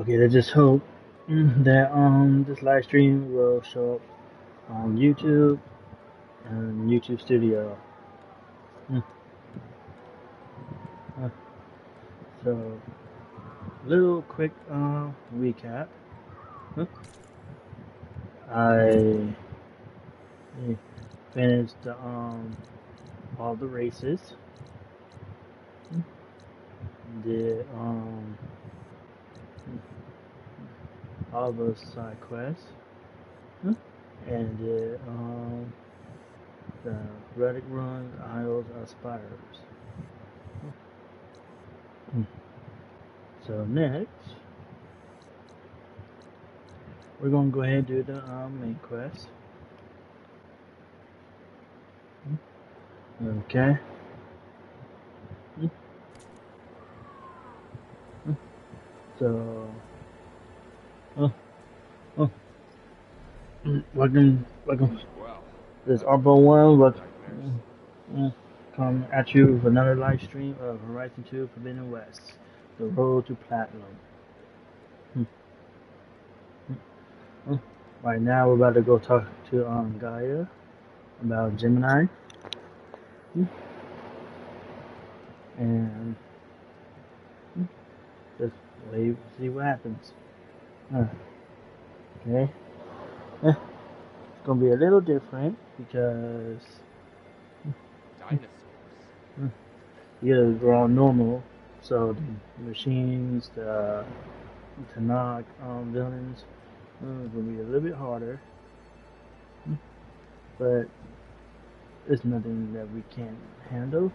Okay, let's just hope that this live stream will show up on YouTube and YouTube Studio. Mm, uh, So, little quick recap. Huh? I finished all the races. Did all the side quests. Huh? And did the Relic Runs Isles of Spires. Mm. So next, we're gonna go ahead and do the main quest. Okay. So, uh, uh, welcome. Well, This that's Arbo better than One, my but nightmares. come at you with another live stream of Horizon 2 Forbidden West, the road to platinum. Hmm, hmm, hmm. Right now, we're about to go talk to Gaia about Gemini, and just wait, see what happens. Uh, okay, it's gonna be a little different because Dinosaurs. you gotta draw normal, so the machines, the Tanakh villains, it's gonna be a little bit harder, but it's nothing that we can't handle.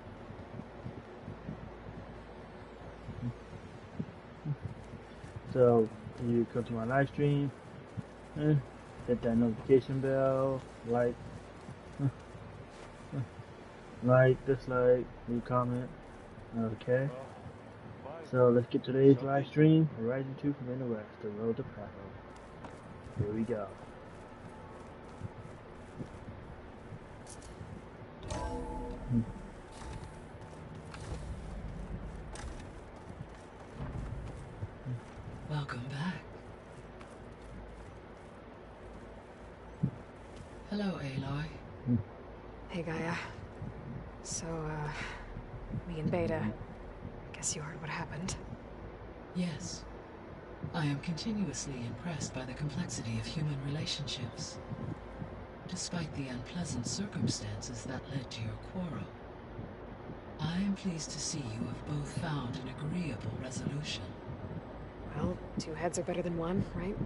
So you come to my live stream, eh, hit that notification bell, eh, eh, dislike, leave comment. Okay. Well, fine. So let's get today's live Something. stream. Horizon 2 from the West, the road to platinum. Here we go. Welcome back. Hello, Aloy. Hey, Gaia. So, me and Beta, guess you heard what happened. Yes. I am continuously impressed by the complexity of human relationships. Despite the unpleasant circumstances that led to your quarrel, I am pleased to see you have both found an agreeable resolution. Well, two heads are better than one, right?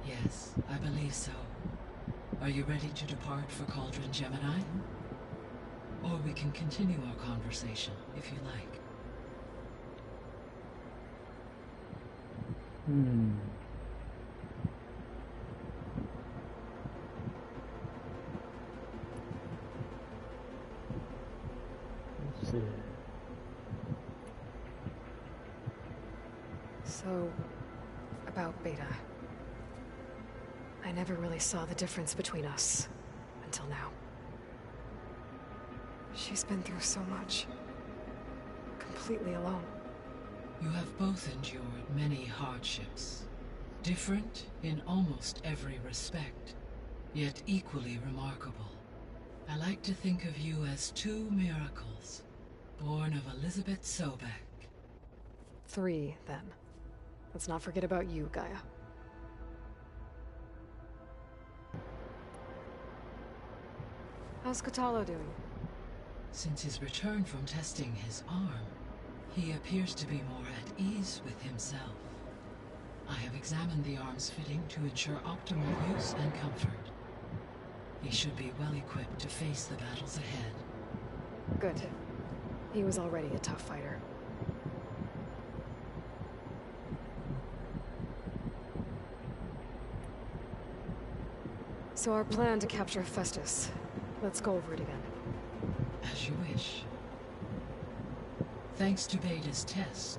Yes, I believe so. Are you ready to depart for Cauldron Gemini? Or we can continue our conversation, if you like. Let's see. So, about Beta. I never really saw the difference between us, until now. She's been through so much. Completely alone. You have both endured many hardships, different in almost every respect, yet equally remarkable. I like to think of you as two miracles, born of Elizabeth Sobek. Three, then. Let's not forget about you, Gaia. How's Kotallo doing? Since his return from testing his arm, he appears to be more at ease with himself. I have examined the arm's fitting to ensure optimal use and comfort. He should be well equipped to face the battles ahead. Good. He was already a tough fighter. So our plan to capture Hephaestus. Let's go over it again. As you wish. Thanks to Beta's test,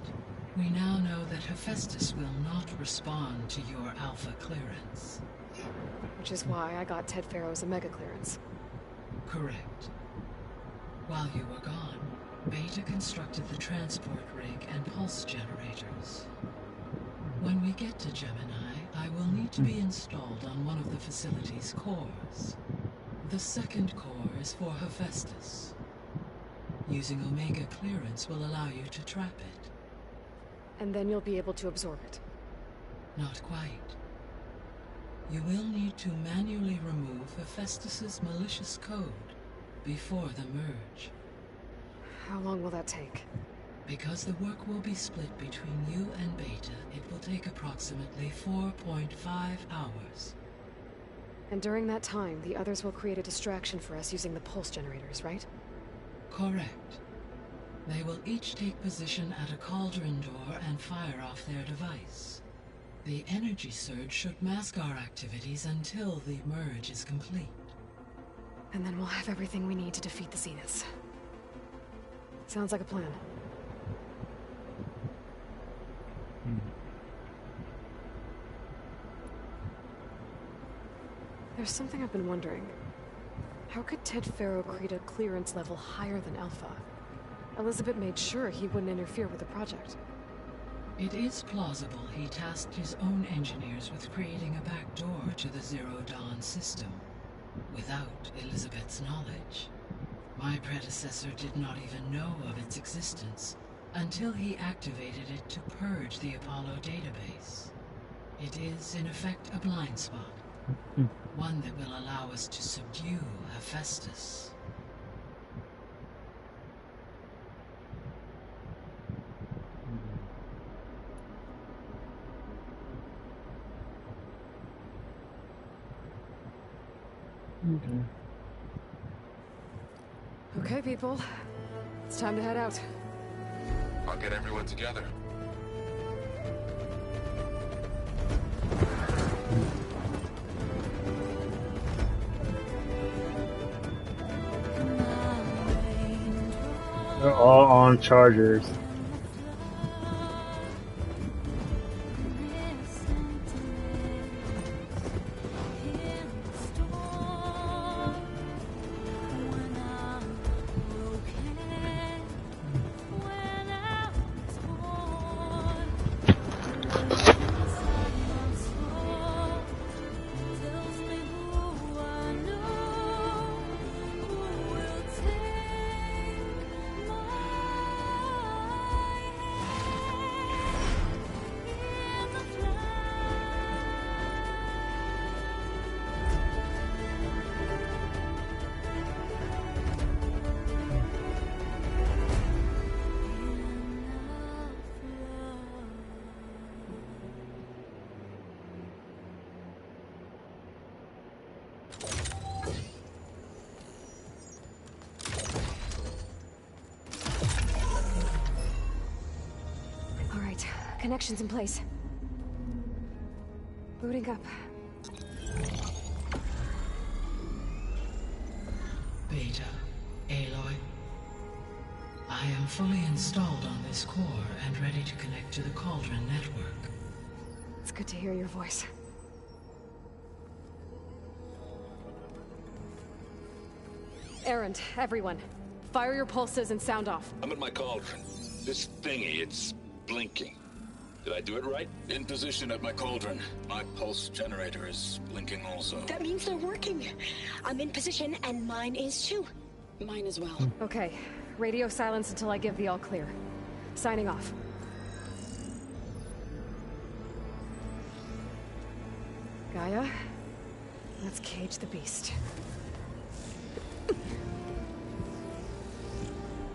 we now know that Hephaestus will not respond to your Alpha clearance. Which is why I got Ted Farrow's Omega clearance. Correct. While you were gone, Beta constructed the transport rig and pulse generators. When we get to Gemini, I will need to be installed on one of the facility's cores. The second core is for Hephaestus. Using Omega clearance will allow you to trap it. And then you'll be able to absorb it. Not quite. You will need to manually remove Hephaestus's malicious code before the merge. How long will that take? Because the work will be split between you and Beta, it will take approximately 4.5 hours. And during that time, the others will create a distraction for us using the pulse generators, right? Correct. They will each take position at a cauldron door and fire off their device. The energy surge should mask our activities until the merge is complete. And then we'll have everything we need to defeat the Zeniths. Sounds like a plan. There's something I've been wondering. How could Ted Faro create a clearance level higher than Alpha? Elizabeth made sure he wouldn't interfere with the project. It is plausible he tasked his own engineers with creating a back door to the Zero Dawn system, without Elizabeth's knowledge. My predecessor did not even know of its existence until he activated it to purge the Apollo database. It is, in effect, a blind spot. One that will allow us to subdue Hephaestus. Okay, people. It's time to head out. I'll get everyone together. They're all on chargers. Connections in place. Booting up. Beta, Aloy. I am fully installed on this core and ready to connect to the Cauldron network. It's good to hear your voice. Erend, everyone. Fire your pulses and sound off. I'm at my cauldron. This thingy, it's blinking. Did I do it right? In position at my cauldron. My pulse generator is blinking also. That means they're working. I'm in position, and mine is too. Mine as well. Okay. Radio silence until I give the all clear. Signing off. Gaia, let's cage the beast.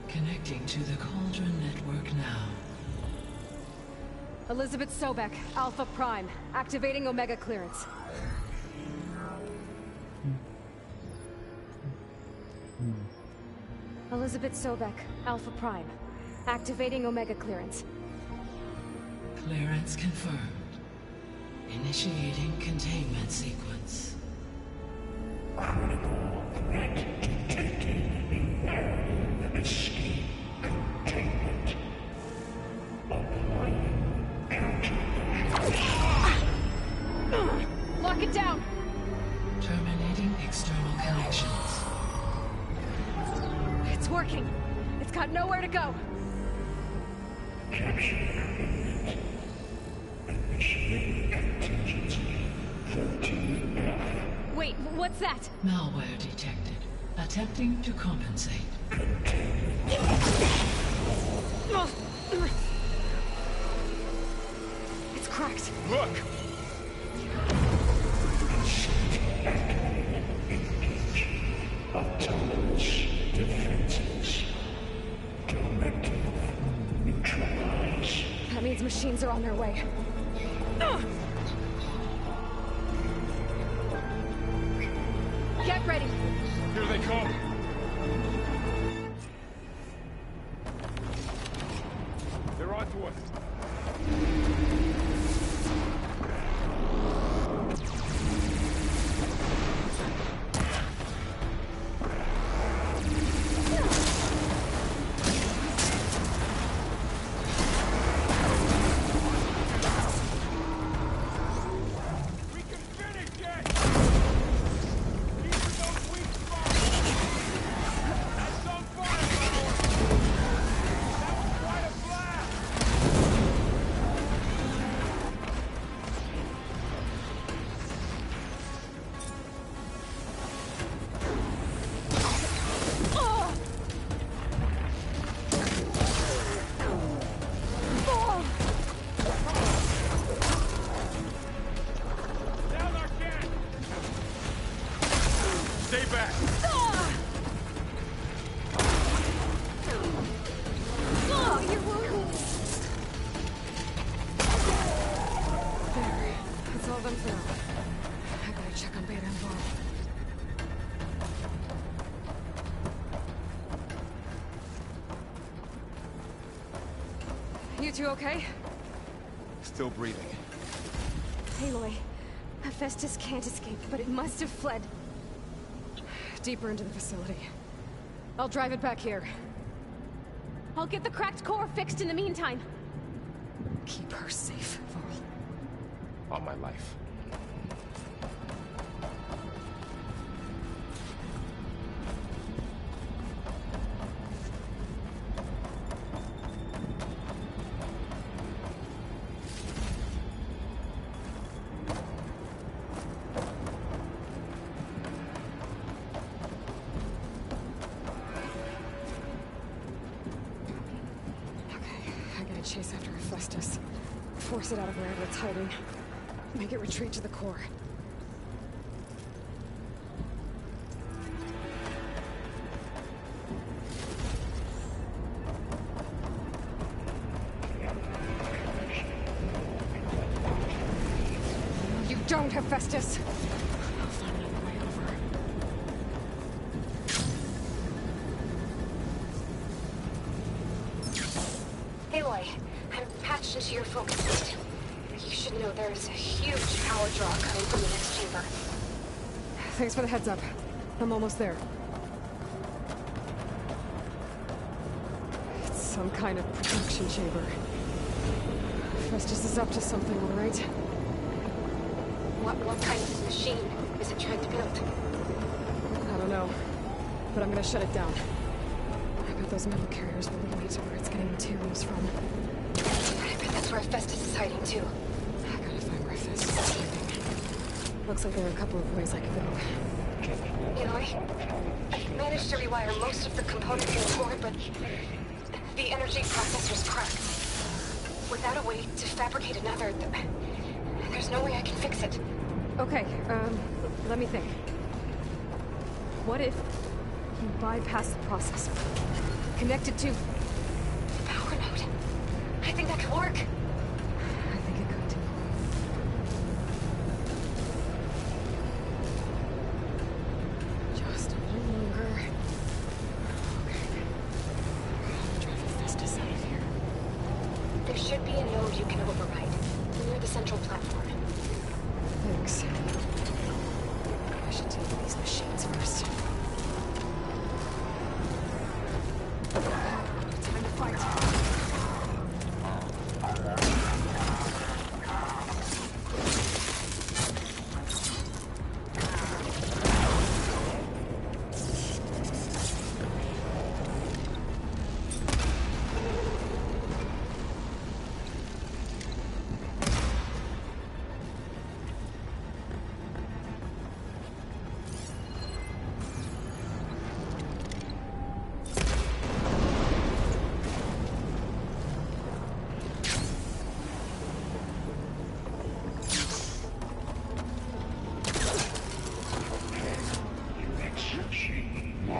Connecting to the Cauldron network now. Elizabeth Sobek, Alpha Prime, activating Omega clearance. Elizabeth Sobek, Alpha Prime, activating Omega clearance. Clearance confirmed. Initiating containment sequence. Critical threat detected. Escape containment. Applying Lock it down! Terminating external connections. It's working. It's got nowhere to go. capture. Initiate contingency 13F. Wait, what's that? Malware detected. Attempting to compensate. It's cracked. Look! Engage. Autonomous defenses. Directive. Neutralize. That means machines are on their way. Get ready. Here they come! They're on to us. We can finish it! These are those weak spots! That's some firepower! That was quite a blast! Down our gas! Stay back! You're wounded. There. That's all them through. I gotta check on Beta and Varl. You two okay? Still breathing. Aloy, Hephaestus can't escape, but it must have fled. Deeper into the facility. I'll drive it back here. I'll get the cracked core fixed in the meantime. Keep her safe, Varl. On my life. Okay, I gotta chase after Hephaestus. Force it out of wherever it's hiding. Make it retreat to the core. You don't, Hephaestus! I'll find another way over. Aloy, I'm patched into your focus suit. You should know there's a huge power draw coming from the next chamber. Thanks for the heads up. I'm almost there. It's some kind of production chamber. Festus is up to something, all right? What kind of machine is it trying to build? I don't know, but I'm gonna shut it down. I bet those metal carriers will lead me to where it's getting materials from. I bet that's where Festus is hiding too. I gotta find where Festus is hiding. Looks like there are a couple of ways I could go. Aloy, I've managed to rewire most of the components in the core, but the energy processor's cracked. Without a way to fabricate another, there's no way I can fix it. Okay, let me think. What if you bypass the processor? Connect it to... Power node. I think that could work. I think it could too. Just a little longer. Okay. I'll drive Hephaestus out of here. There should be a node you can override near the central platform. Thanks. I should take these machines first. Time to fight.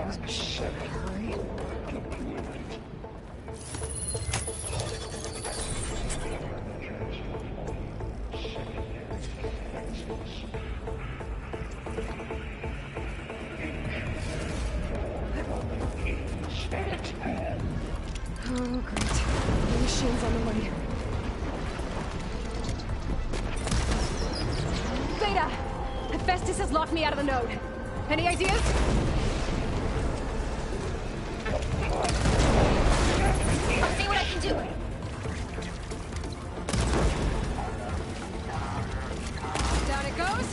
Mark 7 deployment. Oh, great. The machine's on the way. Beta! Hephaestus has locked me out of the node. Any ideas? I'll see what I can do. Down it goes.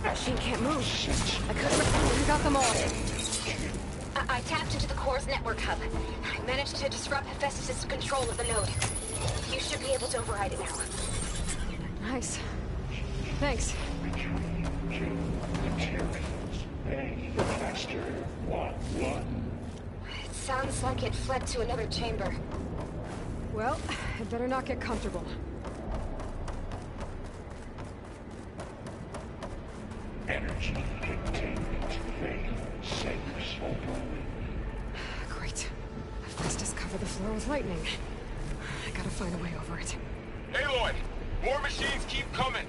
Machine can't move. I couldn't got them all. I tapped into the core's network hub. I managed to disrupt Hephaestus' control of the node. You should be able to override it now. Nice. Thanks. Master 1-1. It sounds like it fled to another chamber. Well, I'd better not get comfortable. Energy containment vein 6 open. Great. Hephaestus covered the floor with lightning. I gotta find a way over it. Aloy, more machines keep coming.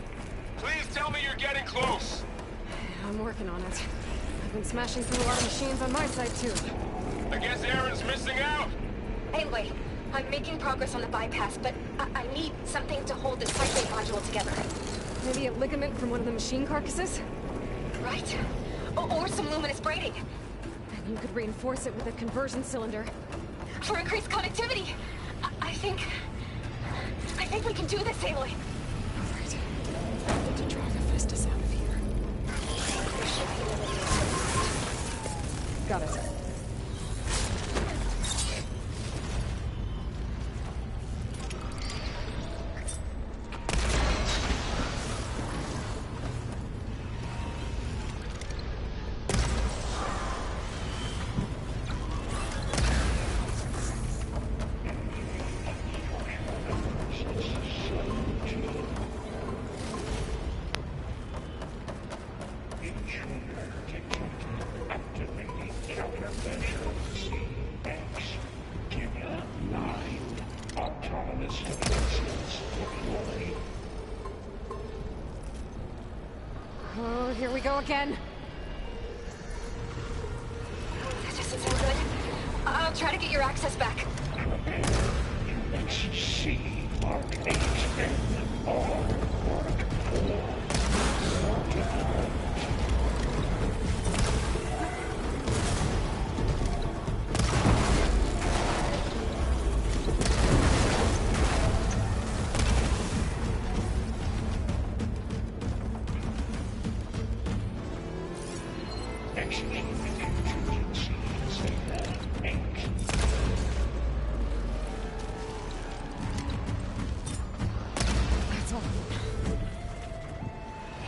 Please tell me you're getting close. I'm working on it. I've been smashing through a lot of machines on my side, too. I guess Aaron's missing out. Anyway, I'm making progress on the bypass, but I need something to hold this cycling module together. Maybe a ligament from one of the machine carcasses? Right? Or some luminous braiding. And you could reinforce it with a conversion cylinder. For increased connectivity. I think we can do this, Aloy. All right. I need to drive Hephaestus out of here. Got it. Activating countermeasure CX. Kenya 9. Autonomous defenses deployed. Oh, here we go again. That doesn't sound good. I'll try to get your access back. XC Mark 8 and R Mark 4. Executing contingency Zeta 8. That's all.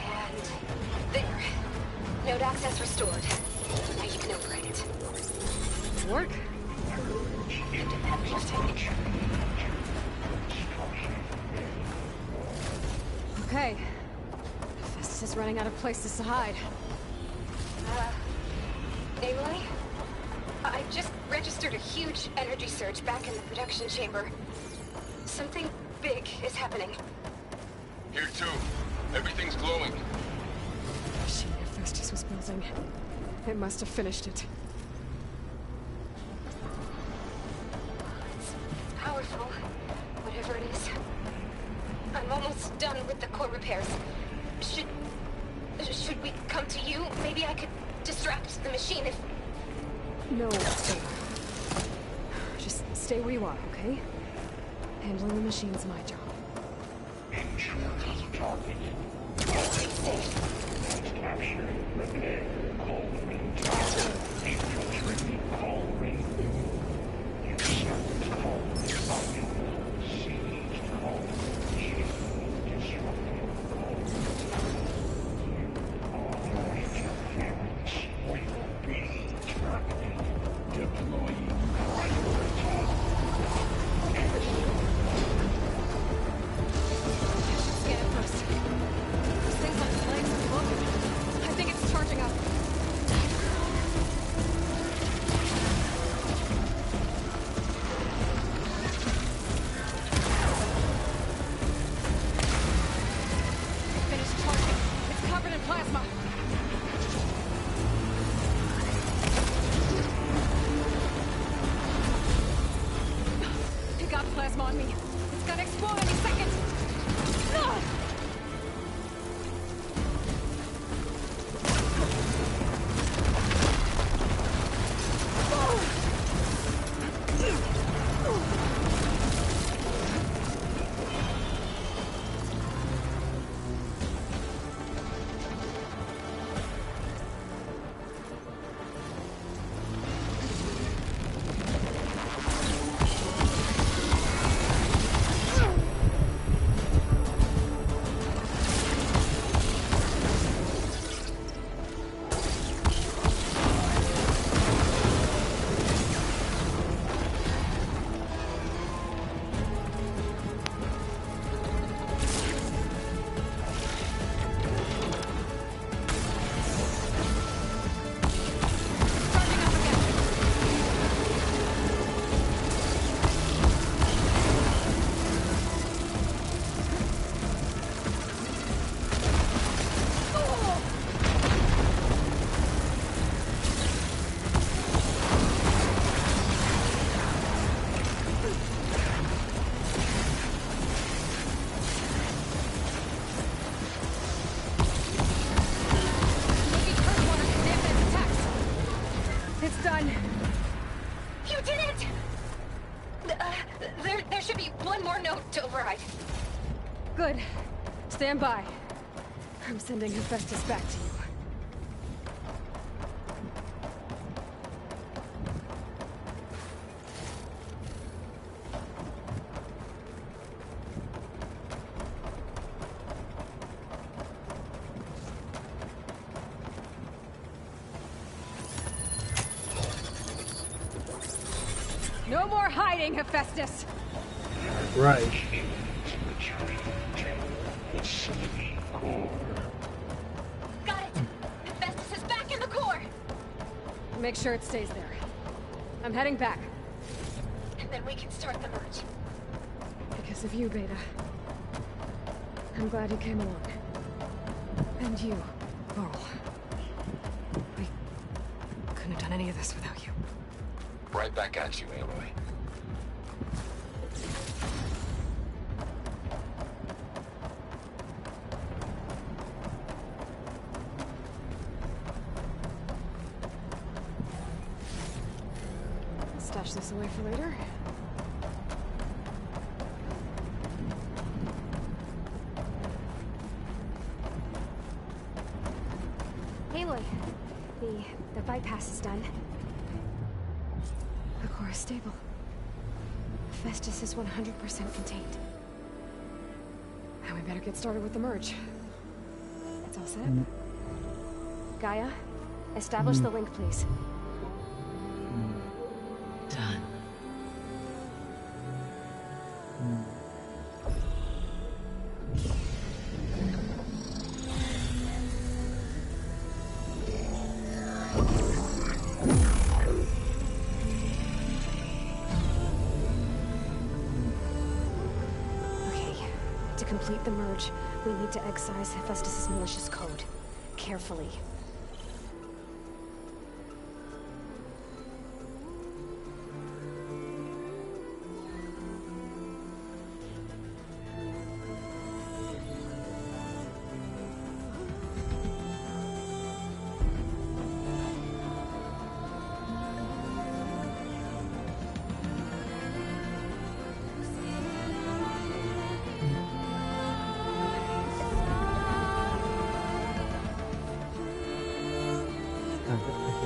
And there. Node access restored. Now you can override it. Work? Independent. Okay. Hephaestus is running out of places to hide. Aloy? I just registered a huge energy surge back in the production chamber. Something big is happening. Here too. Everything's glowing. The machine Hephaestus was building. It must have finished it. It's powerful, whatever it is. I'm almost done with the core repairs. Should we come to you? Maybe I could distract the machine if... No, Sarah. Just stay where you are, okay? Handling the machine's my job. Ensure targeted. Stay safe. Capture, repair, Cauldron Tower. Infiltrating Cauldron. Usurped Cauldron Target. Seized Cauldron Shield. Disrupting Cauldron. All interference will be Deploying priority. Scan it first. This thing's like flames and smoking. I think it's charging up. Finished charging. It's covered in plasma. It got plasma on me. It's gonna explode any second. No! Charging up again. Maybe curse water can dampen its attacks. It's done. You did it! There should be one more note to override. Good. Stand by. I'm sending Hephaestus back to you. No more hiding, Hephaestus! Right. Facility core. Got it! Hephaestus is back in the core! Make sure it stays there. I'm heading back. And then we can start the merge. Because of you, Beta. I'm glad you came along. And you, Varl. We couldn't have done any of this without you. Right back at you, Aloy. Stash this away for later. Aloy, the bypass is done. The core is stable. Hephaestus is 100% contained. Now we better get started with the merge. It's all set. Gaia, establish the link, please. Done. Okay, to complete the merge, we need to excise Hephaestus' malicious code. Carefully.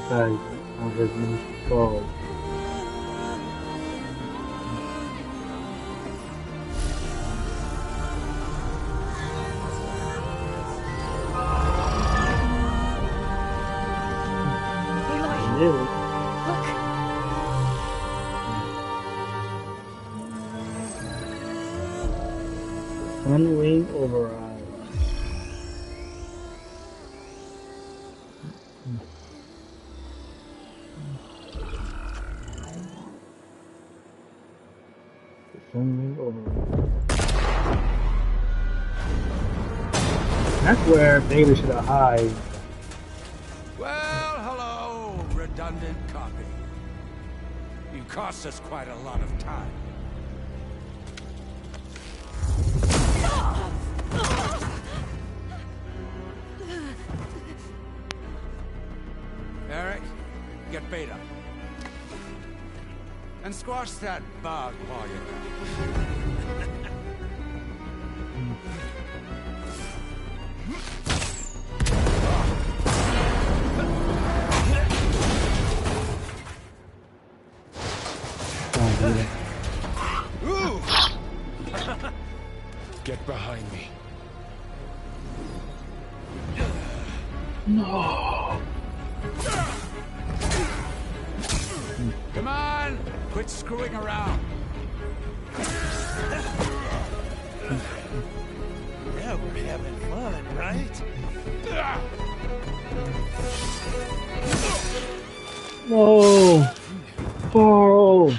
Exercise of his malicious code. Aloy, Ew. look! Sunwing Override. Sunwing Override. That's where Bailey should have hide. Well, hello, redundant copy. You cost us quite a lot of time. Eric, get Beta. And squash that bug while you're at it. Ooh! Get behind me. No. Come on! Quit screwing around. Yeah, we're having fun, right? No. Carl.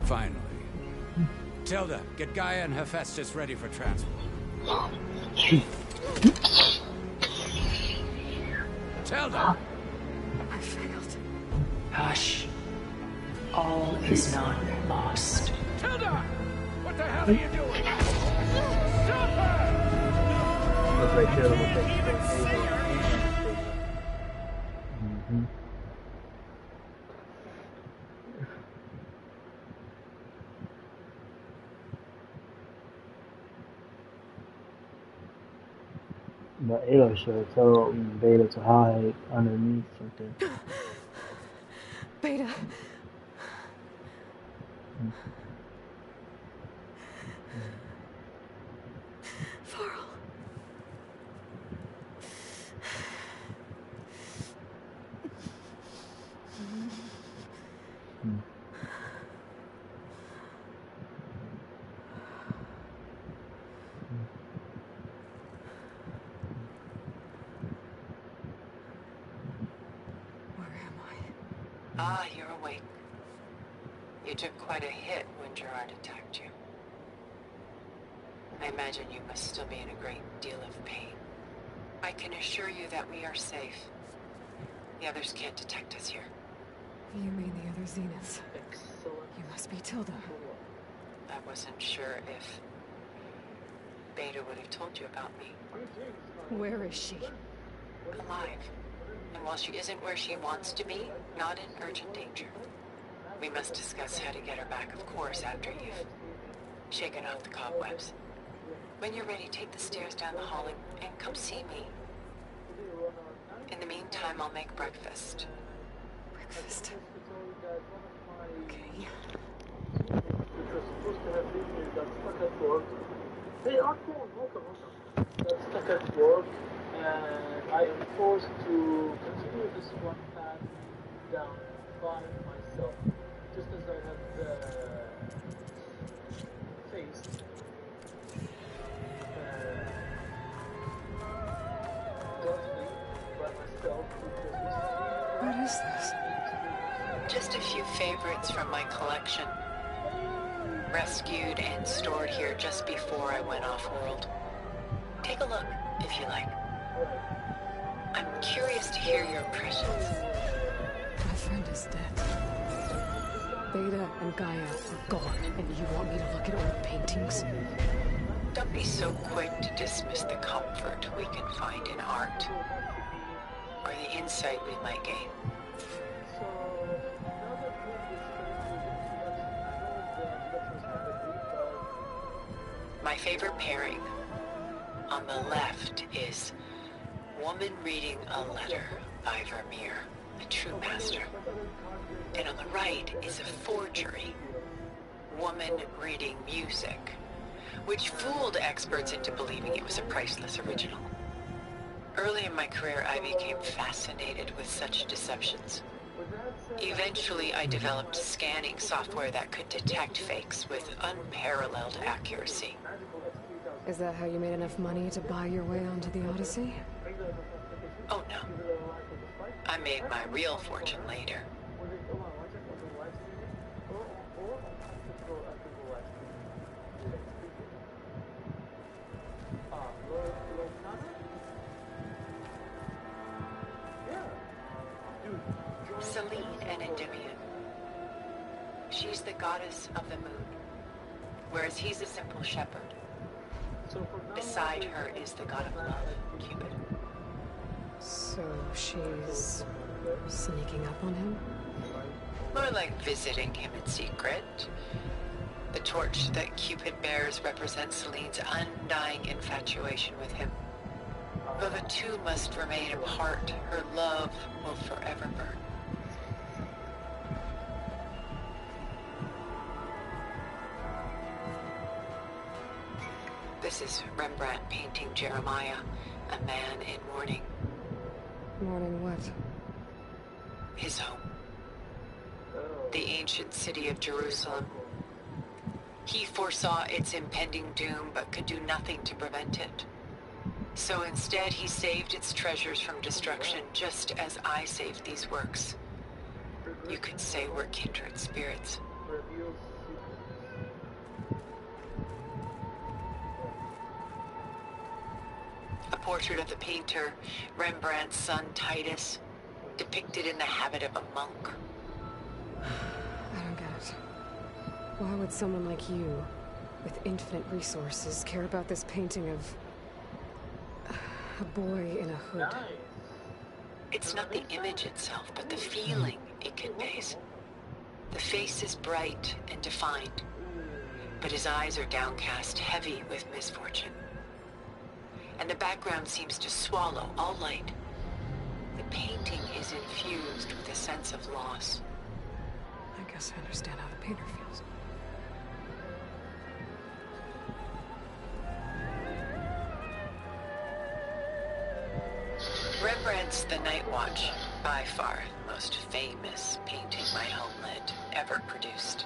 Finally. Tilda, get Gaia and Hephaestus ready for transport. Tilda! I failed. Hush. All is not lost. Tilda! What the hell are you doing? Stop her! Looks like Taylor will take But Ayla should tell Beta to hide underneath something. Beta. Varl. Where am I? Ah, you're awake. You took quite a hit when Gerard attacked you. I imagine you must still be in a great deal of pain. I can assure you that we are safe. The others can't detect us here. You mean the other Zeniths? You must be Tilda. I wasn't sure if Beta would have told you about me. Where is she? Alive. And while she isn't where she wants to be, not in urgent danger. We must discuss how to get her back, of course, after you've shaken off the cobwebs. When you're ready, take the stairs down the hall and come see me. In the meantime, I'll make breakfast. Breakfast. Okay. Which was supposed to have been here, got stuck at work. Hey, Arthur, welcome. Got stuck at work, and I am forced to continue this one path down by myself. Just as I have faced Dorothy by myself, because What is this? Just a few favorites from my collection. Rescued and stored here just before I went off-world. Take a look, if you like. I'm curious to hear your impressions. My friend is dead. Beta and Gaia are gone, and you want me to look at old paintings? Don't be so quick to dismiss the comfort we can find in art, or the insight we might gain. My favorite pairing on the left is Woman Reading a Letter by Vermeer, a true master. And on the right is a forgery, woman reading music, which fooled experts into believing it was a priceless original. Early in my career, I became fascinated with such deceptions. Eventually, I developed scanning software that could detect fakes with unparalleled accuracy. Is that how you made enough money to buy your way onto the Odyssey? Oh no. I made my real fortune later. Celine, an Endymion. She's the goddess of the moon, whereas he's a simple shepherd. Beside her is the god of love, Cupid. So she's sneaking up on him? More like visiting him in secret. The torch that Cupid bears represents Celine's undying infatuation with him. Though the two must remain apart, her love will forever burn. This is Rembrandt painting Jeremiah, a man in mourning. Mourning what? His home. The ancient city of Jerusalem. He foresaw its impending doom, but could do nothing to prevent it. So instead, he saved its treasures from destruction, just as I saved these works. You could say we're kindred spirits. A portrait of the painter, Rembrandt's son Titus, depicted in the habit of a monk. I don't get it. Why would someone like you, with infinite resources, care about this painting of a boy in a hood? It's not the image itself, but the feeling it conveys. The face is bright and defined, but his eyes are downcast, heavy with misfortune. And the background seems to swallow all light. The painting is infused with a sense of loss. I guess I understand how the painter feels. Rembrandt's The Night Watch, by far the most famous painting my homeland ever produced.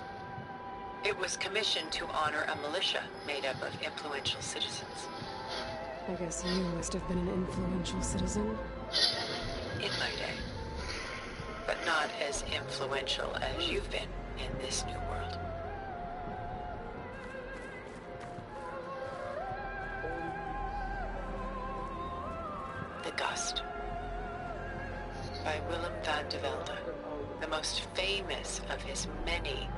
It was commissioned to honor a militia made up of influential citizens. I guess you must have been an influential citizen. In my day. But not as influential as you've been in this new world. The Gust. By Willem van de Velde, the most famous of his many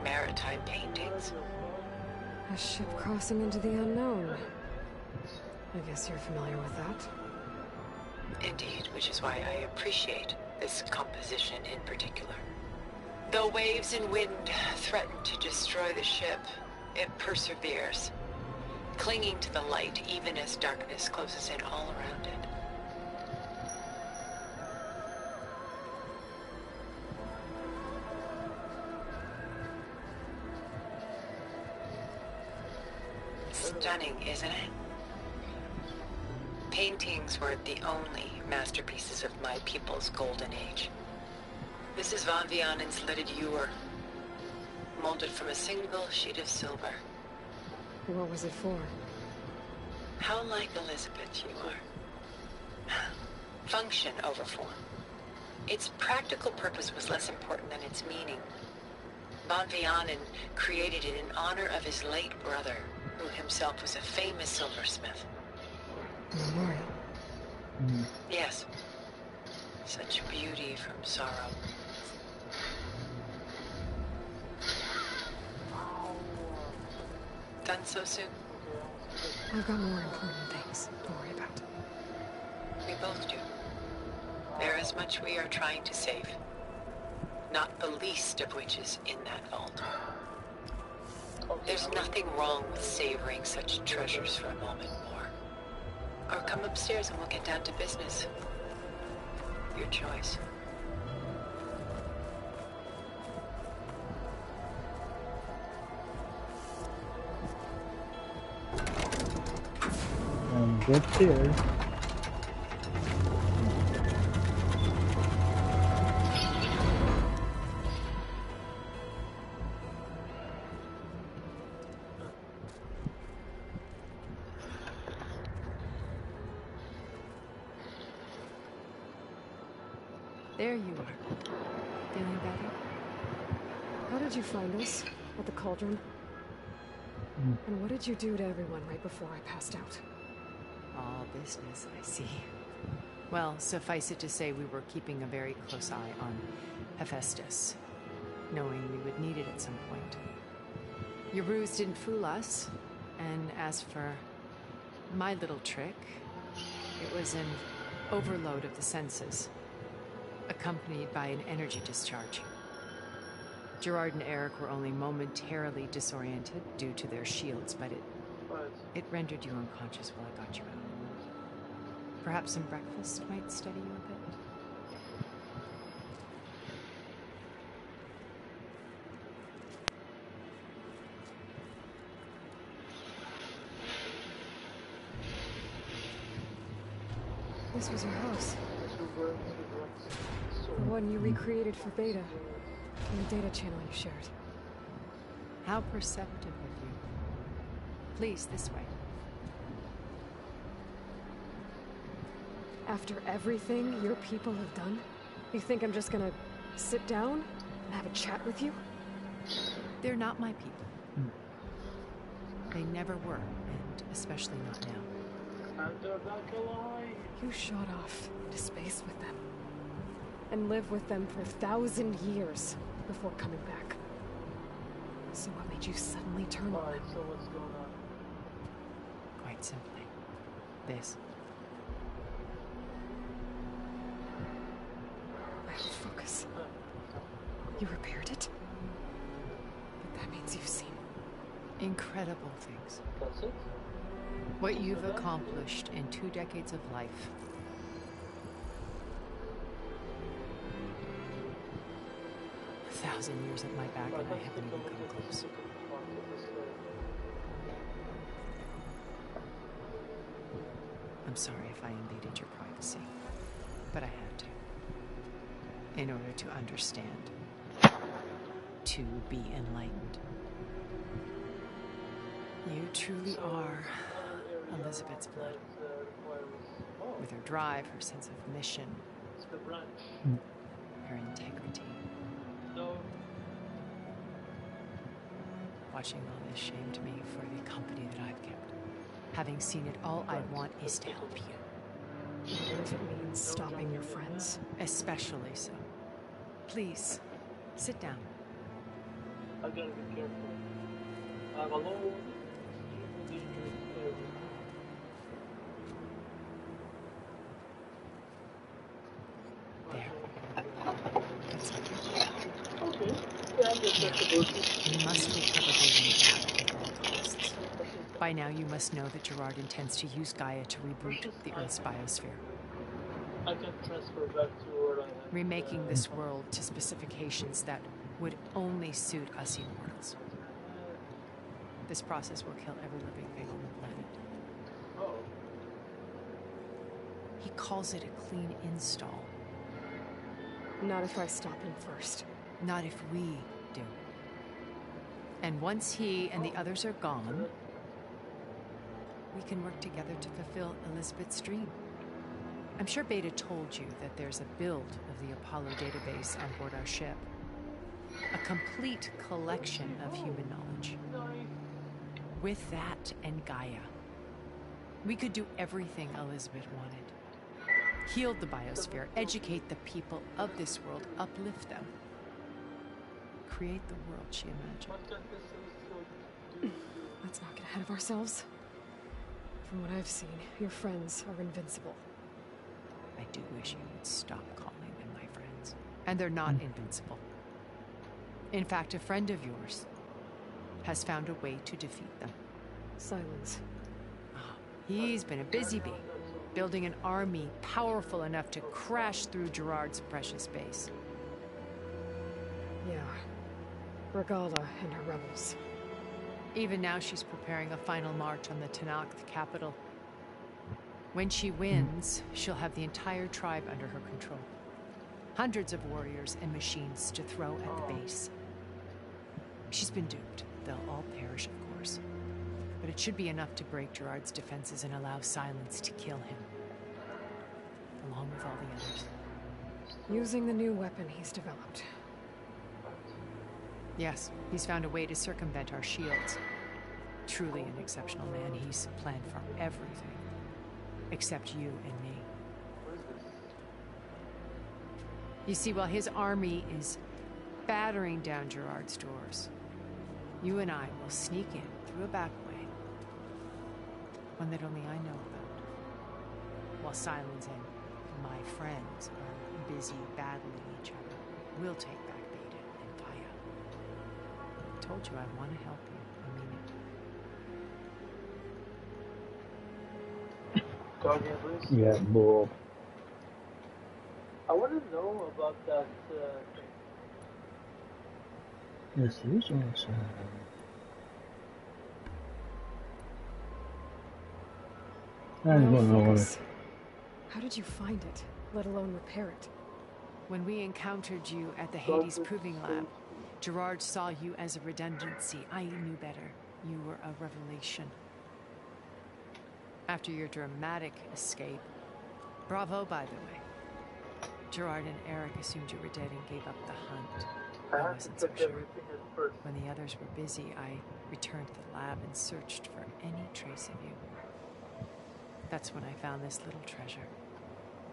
maritime paintings. A ship crossing into the unknown. I guess you're familiar with that. Indeed, which is why I appreciate this composition in particular. Though waves and wind threaten to destroy the ship, it perseveres, clinging to the light even as darkness closes in all around it. Stunning, isn't it? Paintings were the only masterpieces of my people's golden age. This is Van Vianen's leaded ewer, molded from a single sheet of silver. What was it for? How like Elizabeth you are. Function over form. Its practical purpose was less important than its meaning. Van Vianen created it in honor of his late brother, who himself was a famous silversmith. Memorial. Yes. Such beauty from sorrow. Done so soon? I've got more important things to worry about. We both do. There is much we are trying to save. Not the least of which is in that vault. There's nothing wrong with savoring such treasures for a moment more. Or come upstairs and we'll get down to business. Your choice. Get upstairs. There you are. Feeling better? How did you find us? At the cauldron? And what did you do to everyone right before I passed out? All business, I see. Well, suffice it to say we were keeping a very close eye on Hephaestus, knowing we would need it at some point. Your ruse didn't fool us, and as for my little trick, it was an overload of the senses, accompanied by an energy discharge. Gerard and Eric were only momentarily disoriented due to their shields, but it rendered you unconscious while I got you out. Perhaps some breakfast might steady you a bit? This was your house. The one you recreated for Beta. In the data channel you shared. How perceptive of you. Please, this way. After everything your people have done, you think I'm just gonna sit down and have a chat with you? They're not my people. They never were, and especially not now. You shot off into space with them. And lived with them for 1,000 years before coming back. So what made you suddenly turn on them? So what's going on? Quite simply, this. I have focus. You repaired it? But that means you've seen Incredible things. That's it? What you've accomplished in 2 decades of life. A 1,000 years at my back and I haven't even come close. I'm sorry if I invaded your privacy, but I had to. In order to understand. To be enlightened. You truly are Elizabeth's blood. With her drive, her sense of mission, her integrity. Watching all this shamed me for the company that I've kept. Having seen it, all I want is to help you. Even if it means stopping your friends. Especially so. Please, sit down. I gotta be careful. I'm alone. There. That's it. Okay. Yeah, I'm just You must recover the at all costs. By now, you must know that Gerard intends to use Gaia to reboot the Earth's biosphere. I can transfer back to where I am. Remaking this world to specifications that would only suit us immortals. This process will kill every living thing on the planet. Oh. He calls it a clean install. Not if I stop him first. Not if we do. And once he and the others are gone, we can work together to fulfill Elizabeth's dream. I'm sure Beta told you that there's a build of the Apollo database on board our ship. A complete collection of human knowledge. With that and Gaia, we could do everything Elizabeth wanted. Heal the biosphere, educate the people of this world, uplift them. Create the world she imagined. Let's not get ahead of ourselves. From what I've seen, your friends are invincible. I do wish you would stop calling them my friends. And they're not invincible. In fact, a friend of yours has found a way to defeat them. Silence. He's been a busy bee, building an army powerful enough to crash through Gerard's precious base. Yeah. Regala and her rebels. Even now she's preparing a final march on the Tanakh, the capital. When she wins, she'll have the entire tribe under her control. Hundreds of warriors and machines to throw at the base. She's been duped. They'll all perish, of course. But it should be enough to break Gerard's defenses and allow Silence to kill him. Along with all the others. Using the new weapon he's developed. Yes, he's found a way to circumvent our shields. Truly an exceptional man. He's planned for everything. Except you and me. You see, while his army is battering down Gerard's doors, you and I will sneak in through a back way. One that only I know about. While Silence and my friends are busy battling each other, we'll take back Beta and Gaia. I told you I want to help you. I mean it. Yeah, bull. I want to know about that Yes, there's also. I'm Well, gonna focus. How did you find it, let alone repair it? When we encountered you at the Hades Proving Lab, Gerard saw you as a redundancy. I knew better. You were a revelation. After your dramatic escape, bravo, by the way. Gerard and Eric assumed you were dead and gave up the hunt. I wasn't so sure. When the others were busy, I returned to the lab and searched for any trace of you. That's when I found this little treasure.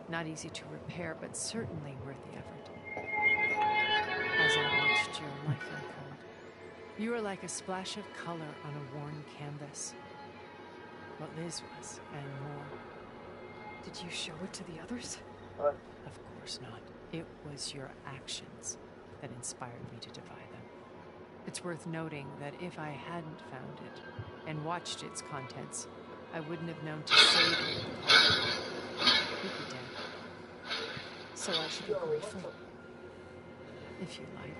Not easy to repair, but certainly worth the effort. As I watched your life unfold, you were like a splash of color on a worn canvas. What Liz was, and more. Did you show it to the others? Of course not. It was your actions that inspired me to defy them. It's worth noting that if I hadn't found it and watched its contents, I wouldn't have known to save it. You'd be dead. So I should be grateful. If you like.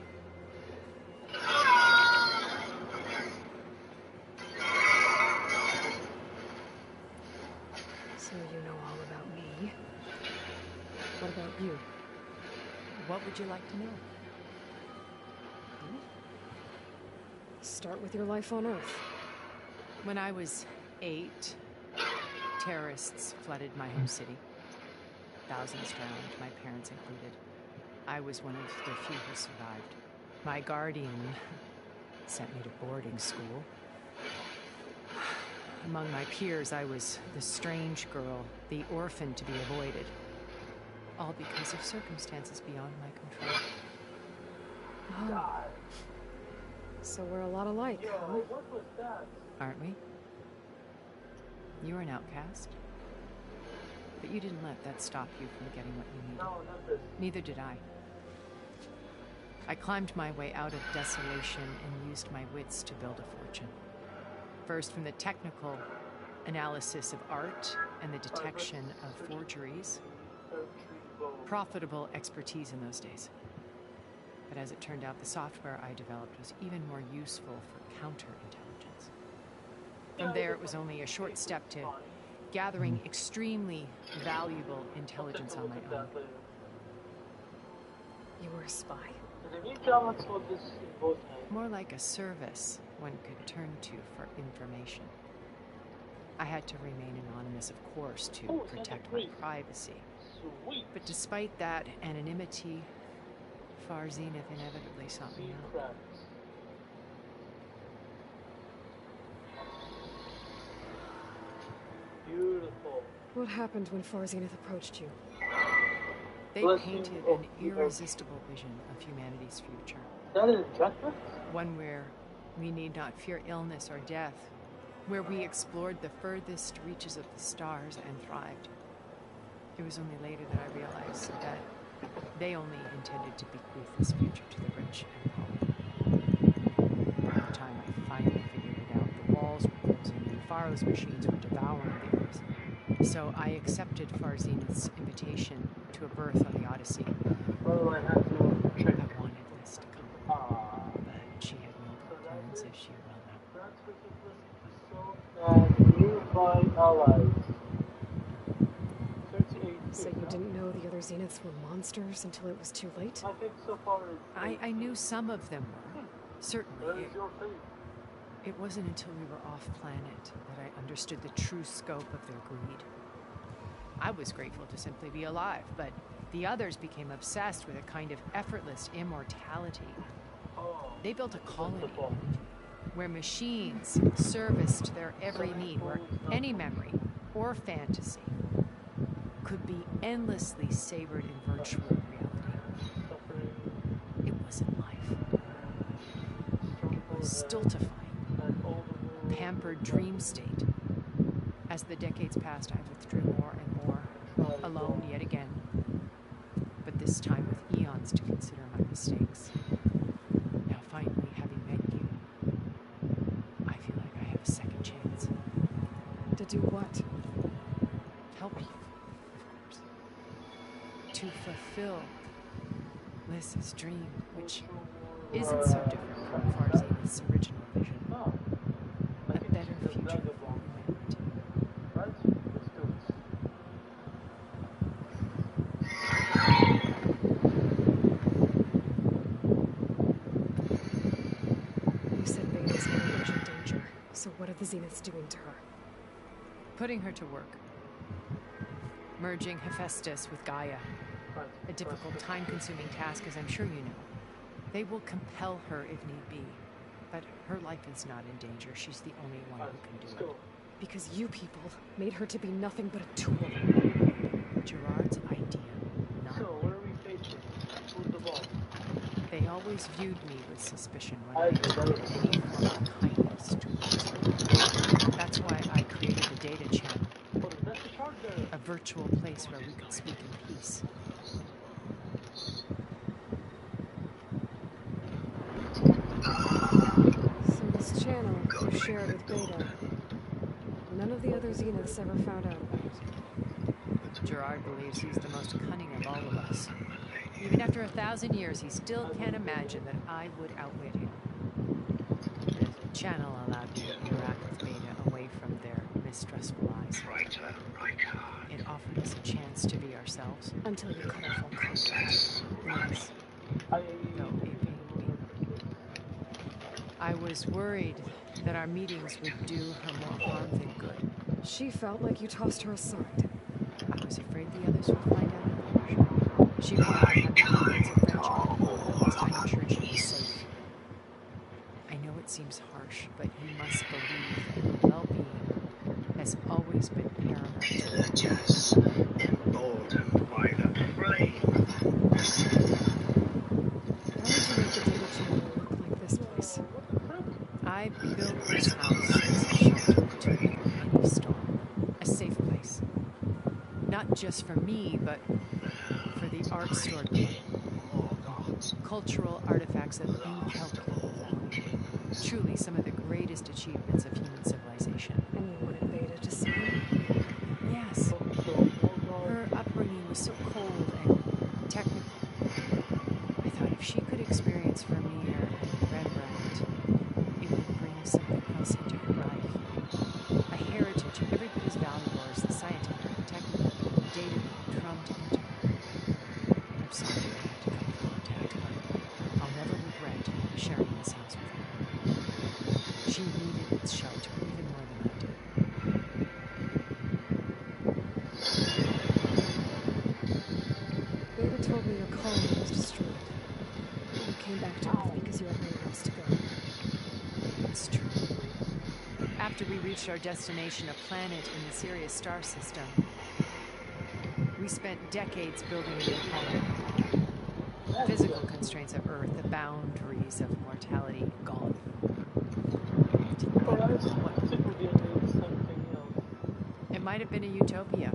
So you know all about me. What about you? What would you like to know? Start with your life on Earth. When I was 8, terrorists flooded my home city. Thousands drowned, my parents included. I was one of the few who survived. My guardian sent me to boarding school. Among my peers, I was the strange girl, the orphan to be avoided. All because of circumstances beyond my control. Oh. So we're a lot alike, huh? Aren't we? You were an outcast. But you didn't let that stop you from getting what you needed. Neither did I. I climbed my way out of desolation and used my wits to build a fortune. First from the technical analysis of art and the detection of forgeries. Profitable expertise in those days. But as it turned out, the software I developed was even more useful for counterintelligence. From there, it was only a short step to gathering extremely valuable intelligence on my own. You were a spy? More like a service one could turn to for information. I had to remain anonymous, of course, to protect my privacy. But despite that anonymity, Far Zenith inevitably sought me out. Beautiful. What happened when Far Zenith approached you? They painted an irresistible vision of humanity's future. That is enchantment? One where we need not fear illness or death, where we explored the furthest reaches of the stars and thrived. It was only later that I realized that they only intended to bequeath this future to the rich and powerful. By the time I finally figured it out, the walls were closing and Faro's machines were devouring the earth. So I accepted Far Zenith's invitation to a berth on the Odyssey. Well, I had to check. I wanted this to come, but she had no plans, as she well know. Nearby allies. didn't know the other Zeniths were monsters until it was too late? I think so far I knew some of them were. that Certainly. is your fate. It wasn't until we were off-planet that I understood the true scope of their greed. I was grateful to simply be alive, but the others became obsessed with a kind of effortless immortality. They built a colony where machines serviced their every need, where any memory or fantasy could be endlessly savored in virtual reality. It wasn't life. It was stultifying, pampered dream state. As the decades passed, I withdrew more and more, alone yet again. But this time with eons to consider my mistakes. Now finally, having met you, I feel like I have a second chance. To do what? Help you, of course. To fulfill Liz's dream, which isn't so different from Farzi's original vision. A better future for humanity. Right? Let's do it. You said Beta's in urgent danger, so what are the Zeniths doing to her? Putting her to work. Merging Hephaestus with Gaia. A difficult, time-consuming task, as I'm sure you know. They will compel her if need be. But her life is not in danger. She's the only one who can do it. Because you people made her to be nothing but a tool. Gerard's idea, not So, what are we facing? Who's the boss? They always viewed me with suspicion when I exerted any form of kindness towards her. That's why I created the data channel. A virtual place where we could speak in peace. So this channel you shared with Beta, none of the other Zeniths ever found out about it. Gerard believes he's the most cunning of all of us. Even after 1,000 years, he still can't imagine that I would outwit him. The channel allowed me to interact with Beta away from their mistrustful eyes. It offered us a chance to be ourselves. Until you cut off all contact. Yes. Though it pained me. I was worried that our meetings would do her more harm than good. She felt like you tossed her aside. I was afraid the others would find out. She wanted to have the confidence of friendship. I'm sure she was safe. I know it seems harsh, but you must believe that well-being has always been paramount. Just emboldened by the flame. Why did you make the data channel look like this place? I built this house as a shelter to any storm. A safe place. Not just for me, but for the art stored there. Cultural artifacts of incalculable value. Truly some of the greatest achievements of human civilization. And you wanted Beta to see it? Yes. Her upbringing was so cold and technical. I thought if she could experience Vermeer and Rembrandt, it would bring something else into her life. A heritage every bit as valuable as the scientific and technical data being drummed into her. I'm sorry I had to cut off contact, but I'll never regret sharing this house with her. She needed its shelter even more than I did. Beta told me your colony was destroyed. You came back to Earth because you had nowhere else to go. It's true. After we reached our destination, a planet in the Sirius star system, we spent decades building a new colony. Physical constraints of Earth, the boundaries of mortality, gone. It might have been a utopia.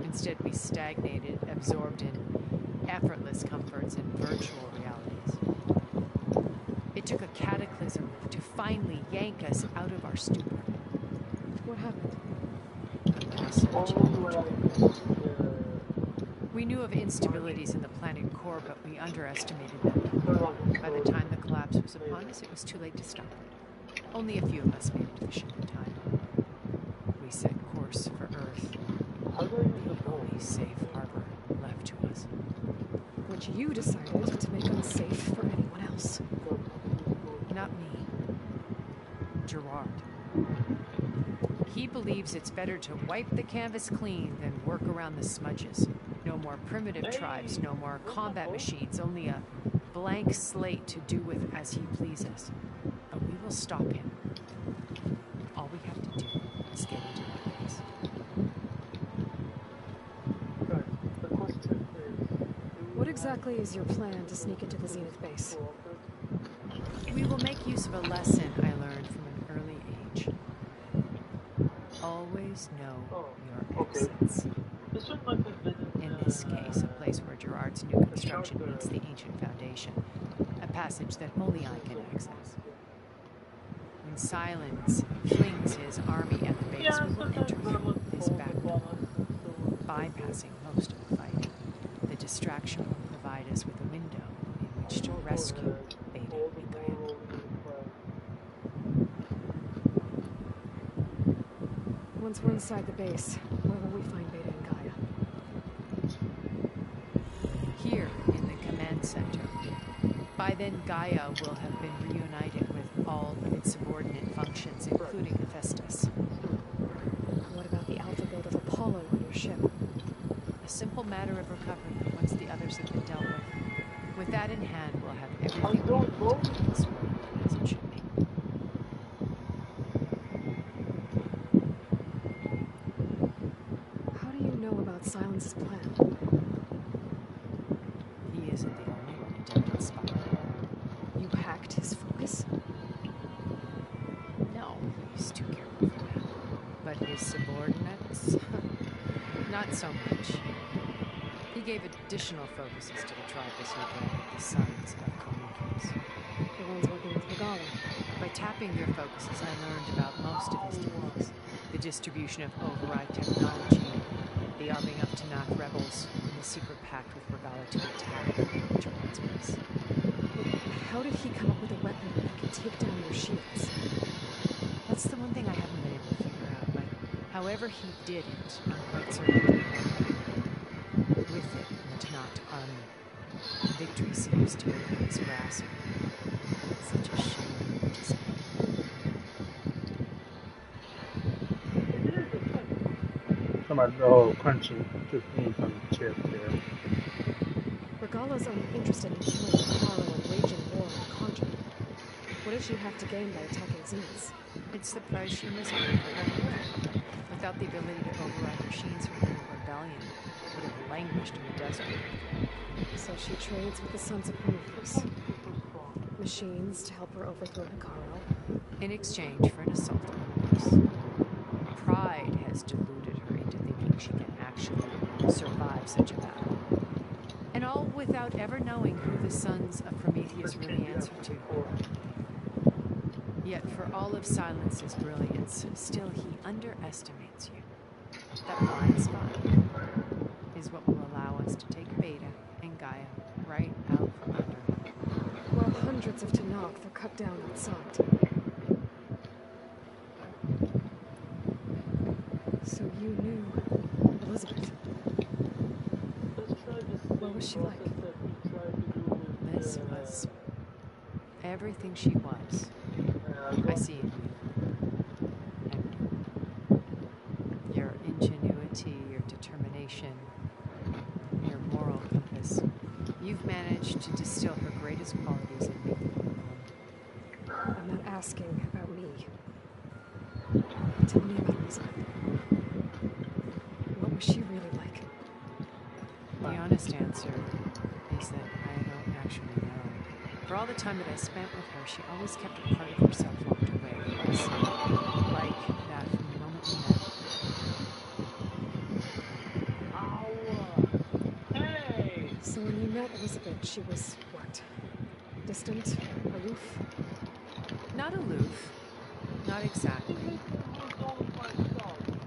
Instead, we stagnated, absorbed in effortless comforts and virtual realities. It took a cataclysm to finally yank us out of our stupor. What happened? A massive change. We knew of instabilities in the planet core, but we underestimated them. By the time the collapse was upon us, it was too late to stop. Only a few of us made it to the ship in time. We set course for Earth. The only only safe harbor left to us. Which you decided to make unsafe for anyone else. Not me. Gerard. He believes it's better to wipe the canvas clean than work around the smudges. No more primitive tribes, no more combat machines, only a blank slate to do with as he pleases. But we will stop him. All we have to do is get into that base. What exactly is your plan to sneak into the Zenith base? We will make use of a lesson I learned from an early age. Always know your exits. In this case, a place where Gerard's new construction meets the ancient foundation. A passage that only I can access. When Silence flings his army at the base, we will enter through this back door, bypassing most of the fight. The distraction will provide us with a window in which to rescue Beta and Gaia. Once we're inside the base, where will we find Beta and Gaia? Here in the command center. By then, Gaia will have been reunited with all of its subordinate functions, including Hephaestus. What about the alpha build of Apollo on your ship? A simple matter of recovery once the others have been dealt with. With that in hand, we'll have everything we need to make this work as it should be. How do you know about Silence's plan? He isn't the only one who did that spot. You hacked his focus? No, he's too careful for that. But his subordinates? Not so much. He gave additional focuses to the tribals who gathered the sons of Prometheus. The ones working with Regala. By tapping their focuses, I learned about most of his techniques. The distribution of override technology, the arming of Tanakh rebels, and the secret pact with Regala to attack Gerard's base. How did he come up with a weapon that could take down your shields? That's the one thing I haven't been able to figure out, but however he did it, I'm quite certain with it, the Tanakh army. Victory seems to be in his grasp. Such a shame to say. Somebody, oh, crunchy. Just me from the chip there. Regala's only interested in killing Apollo and waging war on Contra. What does she have to gain by attacking Zenith? It's the price she must pay for her war. Without the ability to override machines, her new rebellion would have languished in the desert. So she trades with the Sons of Prometheus. Machines to help her overthrow Hekarro. In exchange for an assault on us. Pride has deluded her into thinking she can actually survive such a battle. And all without ever knowing who the Sons of Prometheus really answer to. Yet for all of Silence's brilliance, still he underestimates you. That blind spot is what will allow us to take Beta and Gaia right out from under him. While hundreds of Tanakh were cut down outside. So you knew Elizabeth. What was she like? Liz was everything she was. I see it. And your ingenuity, your determination, your moral compass. You've managed to distill her greatest qualities in me. I'm not asking about me. Tell me about Elizabeth. What was she really like? The honest answer is that I don't actually know. For all the time that I spent with her, she always kept a part of herself locked away. It was like that from the moment we met. Hey! So when you met Elizabeth, she was what? Distant? Aloof? Not aloof. Not exactly.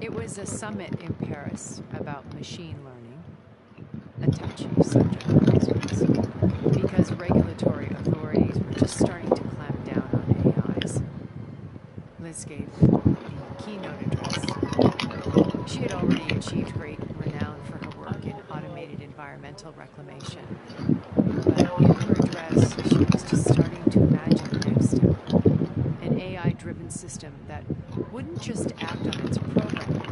It was a summit in Paris about machine learning. A touchy subject always was. Because regulatory authorities were just starting to clamp down on AIs. Liz gave the keynote address. She had already achieved great renown for her work But in her address, she was just starting to imagine the next step. An AI-driven system that wouldn't just act on its programming,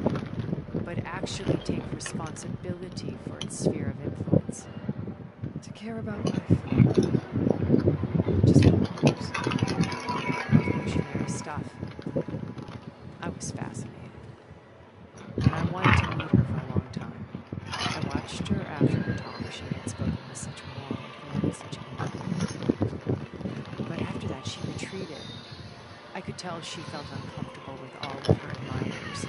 but actually take responsibility for its sphere of influence. To care about life. Just matters. Revolutionary stuff. I was fascinated. And I wanted to meet her for a long time. I watched her after her talk. She had spoken with such warmth and such empathy. But after that, she retreated. I could tell she felt uncomfortable with all of her admirers.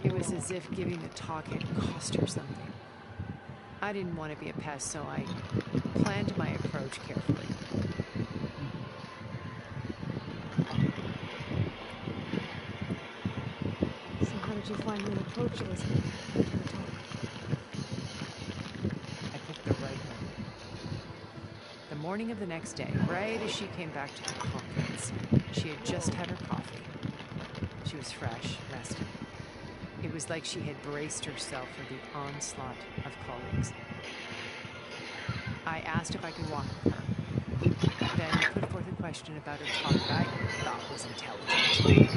It was as if giving the talk had cost her something. I didn't want to be a pest, so I planned my approach carefully. So how did you find an approach, Elizabeth, after the talk? I picked the right one. The morning of the next day, right as she came back to the conference, she had just had her coffee. She was fresh, rested. It was like she had braced herself for the onslaught of colleagues. I asked if I could walk with her, then put forth a question about her talk that I thought was intelligent.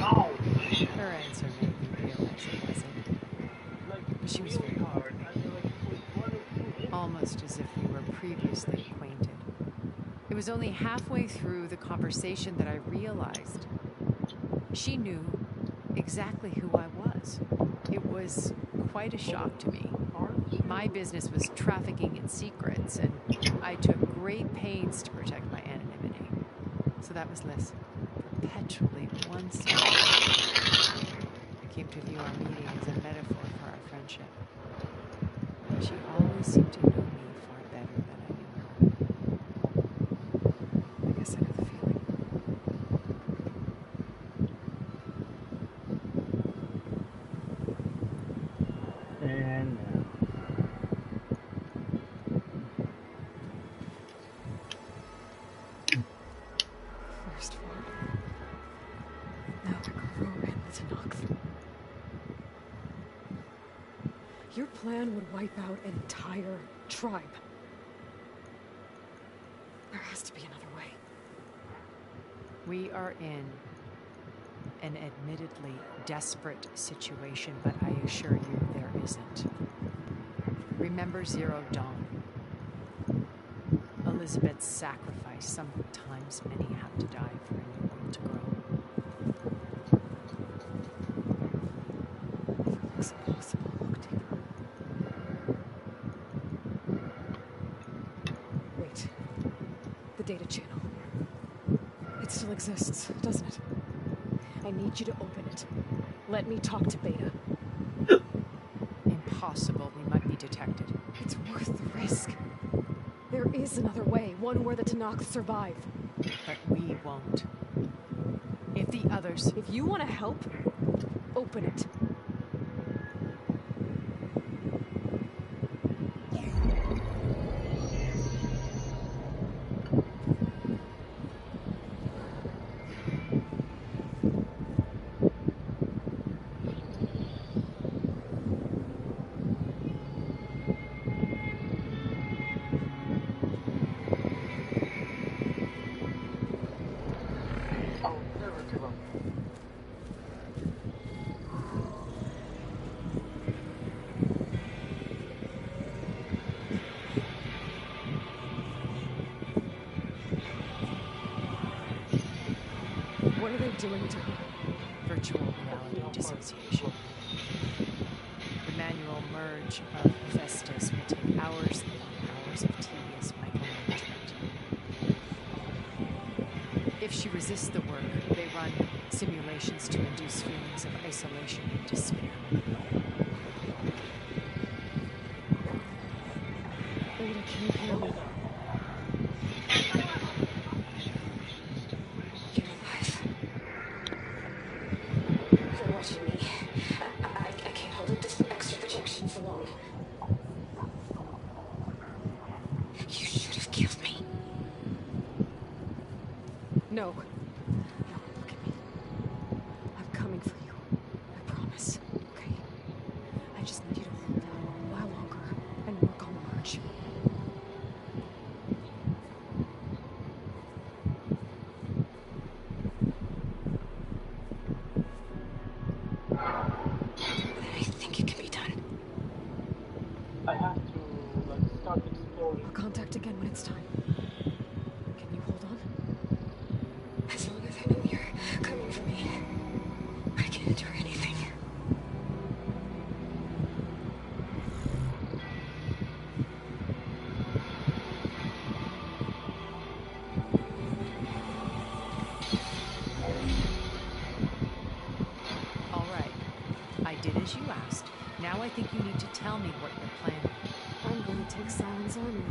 Her answer made me realize it wasn't. But she was very hard. Almost as if we were previously acquainted. It was only halfway through the conversation that I realized she knew exactly who I was. It was quite a shock to me. My business was trafficking in secrets, and I took great pains to protect my anonymity. So that was Liz, perpetually one step. I came to view our meeting as a metaphor for our friendship. She always seemed to know me far better than I knew her. I guess I know the feeling. And First one. Now the Guru and the Tenakth. Your plan would wipe out an entire tribe. There has to be another way. We are in an admittedly desperate situation, but I assure you there isn't. Remember Zero Dawn. Elizabeth's sacrifice. Sometimes many have to die for a new world to grow. If it looks impossible, look deeper. Wait. The data channel. It still exists, doesn't it? I need you to open it. Let me talk to Beta. Impossible. We might be detected. It's worth the risk. There is another way, one where the Tenakth survive. But we won't. If the others... If you want to help, open it. What are they doing to her? Virtual reality dissociation. The manual merge of Hephaestus will take hours and hours of tedious micromanagement. If she resists the work, they run simulations to induce feelings of isolation and despair. Beta, can you hear me? You're alive. You're watching me. I can't hold this extra projection for long. You should have killed me. No. No, look at me. I'm coming for you. I promise. Okay? I just need you to hold out a while longer and work on the merge. again when it's time. Can you hold on? As long as I know you're coming for me, I can endure anything. All right. I did as you asked. Now I think you need to tell me what you're planning. I'm going to take Silent's arm away.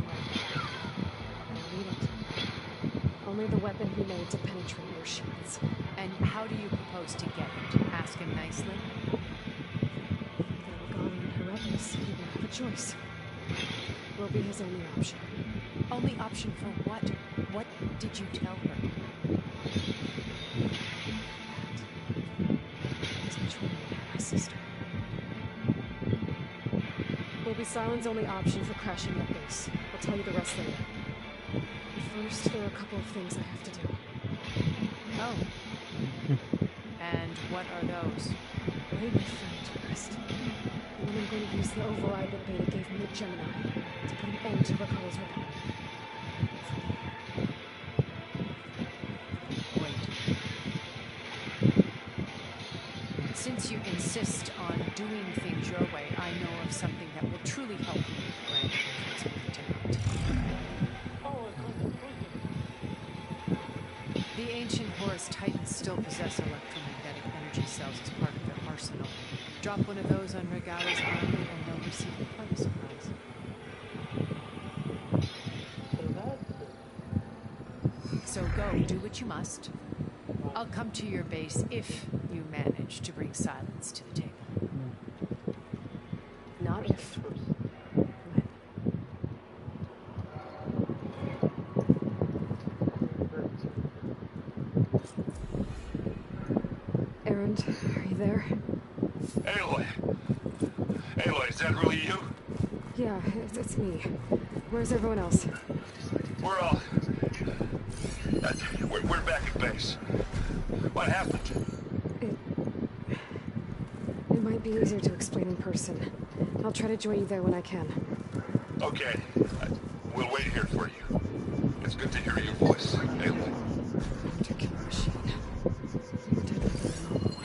I need it. Only the weapon he made to penetrate your shields. And how do you propose to get it? Ask him nicely? There were Garland and her rebels. He won't have a choice. We'll be his only option. Only option for what? What did you tell her? He's between me and my sister. Will be Silent's only option for crashing that base. I'll tell you the rest later. First, there are a couple of things I have to do. Oh. And what are those? Lay my friend to rest. And then I'm going to use the override that Beta gave me at Gemini to put an end to Rakalla's rebellion. Wait. Since you insist on doing things your way, I know of something that will truly help you grant your tonight. The ancient Horus Titans still possess electromagnetic energy cells as part of their arsenal. Drop one of those on Regalla's army and they'll receive quite a surprise. So go, do what you must. I'll come to your base if you manage to bring Silence to the table. Not if. Erend, are you there? Aloy! Aloy, is that really you? Yeah, it's me. Where's everyone else? We're all... we're back at base. What happened? It might be easier to explain in person. I'll try to join you there when I can. Okay. We'll wait here for you. It's good to hear your voice, Aloy. Killer machine. More deadly than the normal one.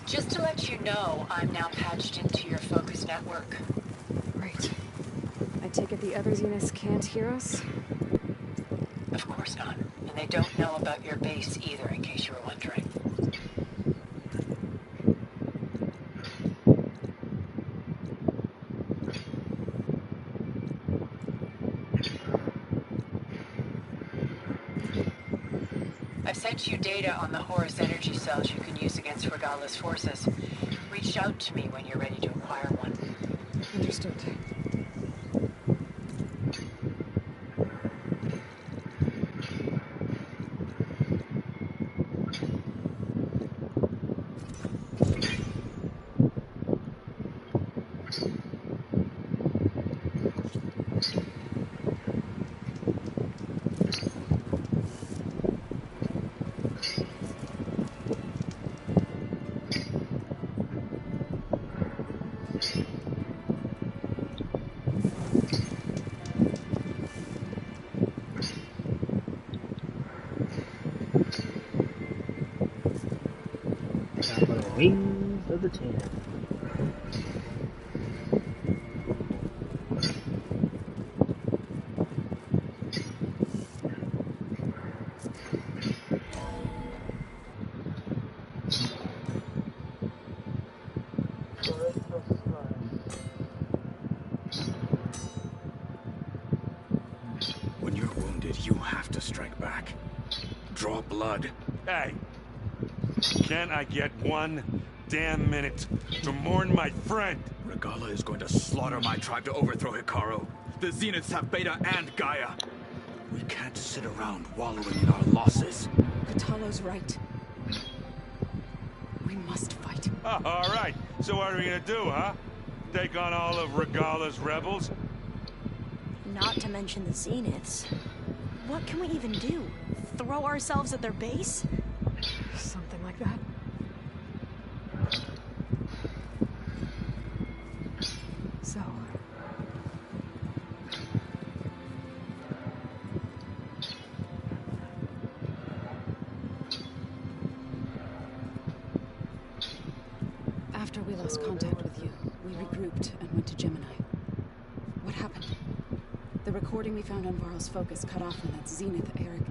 Just to let you know, I'm now patched into your focus network. Right. I take it the other Zeniths can't hear us? Of course not. And they don't know about your base either, in case you were wondering. I've sent you data on the Horus energy cells you can use against Regalla's forces. Reach out to me when you're ready to acquire one. Understood. Wings of the Ten. wounded, you have to strike back. Draw blood. Hey, can't I get 1 damn minute to mourn my friend? Regalla is going to slaughter my tribe to overthrow Hikaru. The Zeniths have Beta and Gaia. We can't sit around wallowing in our losses. Kotallo's right. We must fight. Oh, all right. So what are we gonna do, huh? Take on all of Regalla's rebels? Not to mention the Zeniths. What can we even do? Throw ourselves at their base? Something like that. So... After we lost contact with you, we regrouped and went to Gemini. What happened? The recording we found on Varl's focus cut off when that Zenith Eric...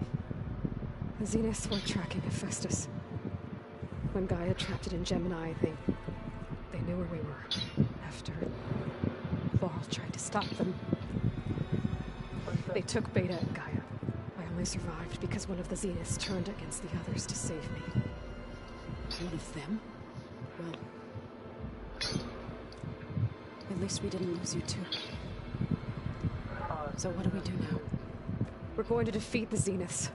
The Zeniths were tracking Hephaestus. When Gaia trapped it in Gemini, they knew where we were. After Varl tried to stop them, they took Beta and Gaia. I only survived because one of the Zeniths turned against the others to save me. One of them? Well... At least we didn't lose you too. So what do we do now? We're going to defeat the Zeniths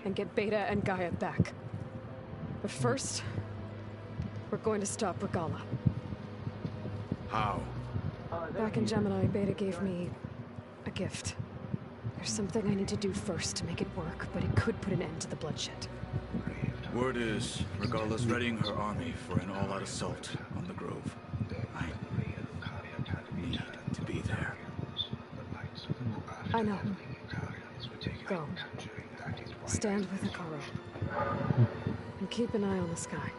and get Beta and Gaia back. But first, we're going to stop Regalla. How? Back in Gemini, Beta gave me a gift. There's something I need to do first to make it work, but it could put an end to the bloodshed. Word is, Regalla's readying her army for an all-out assault on the Grove. I need to be there. I know. Go. Stand with Hikaru. And keep an eye on the sky.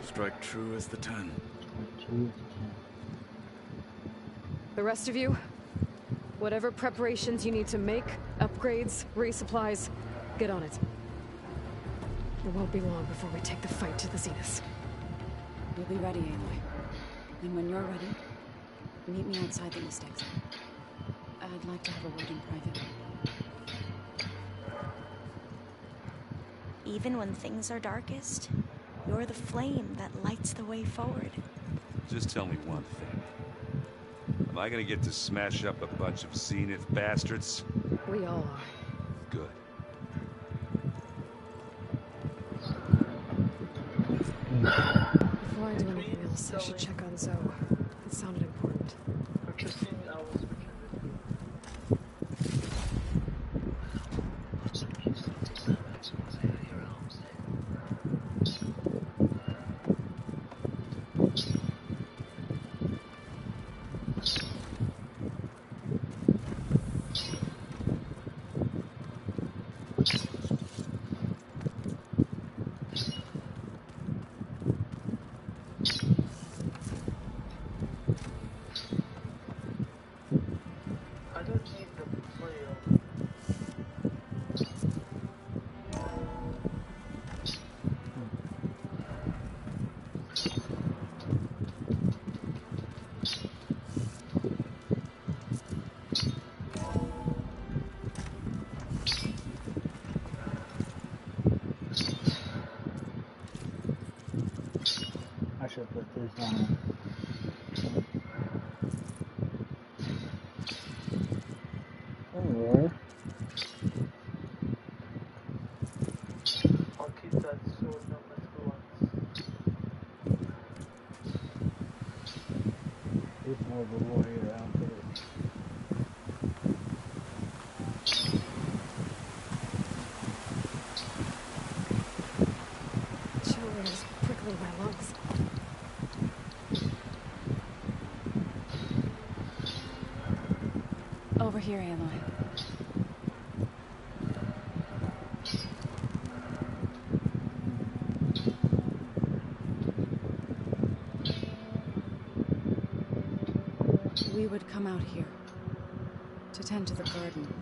Strike true as the 10. The rest of you, whatever preparations you need to make, upgrades, resupplies, get on it. It won't be long before we take the fight to the Zeniths. We'll be ready, Aloy. And when you're ready, meet me outside the east exit. I'd like to have a word in private. Even when things are darkest, you're the flame that lights the way forward. Just tell me one thing. Am I gonna get to smash up a bunch of Zenith bastards? We all are. Good. Before I do anything else, I should check on Zoe. It sounded important. I should put this on. Or I'll keep that sword number 2 on. it's more of a warrior outfit. Chilling is prickling my lungs. Over here, Aloy. We would come out here to tend to the garden.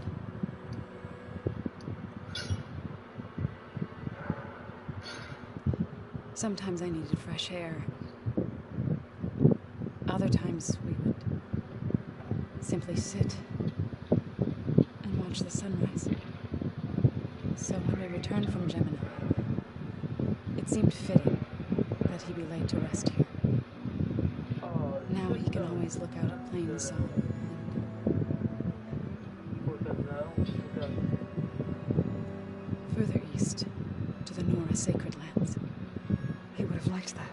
Sometimes I needed fresh air. Other times we would simply sit and watch the sunrise. So when we returned from Gemini, it seemed fitting that he be laid to rest here. Now he can always look out at Plain Song. Further east, to the Nora Sacred Lands. He would have liked that.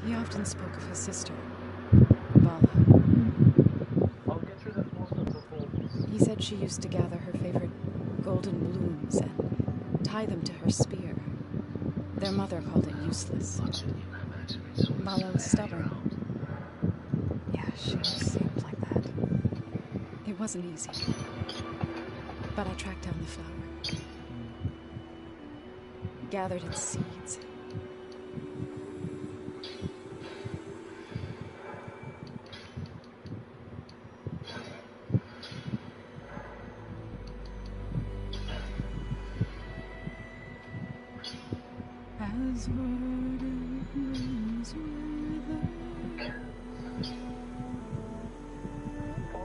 He often spoke of his sister, Vala. He said she used to gather her favorite golden blooms and tie them to her spear. Their mother called it useless. Vala was stubborn. Yeah, she seemed like that. It wasn't easy. But I tracked down the flower. Gathered its seeds. As verdant blooms wither,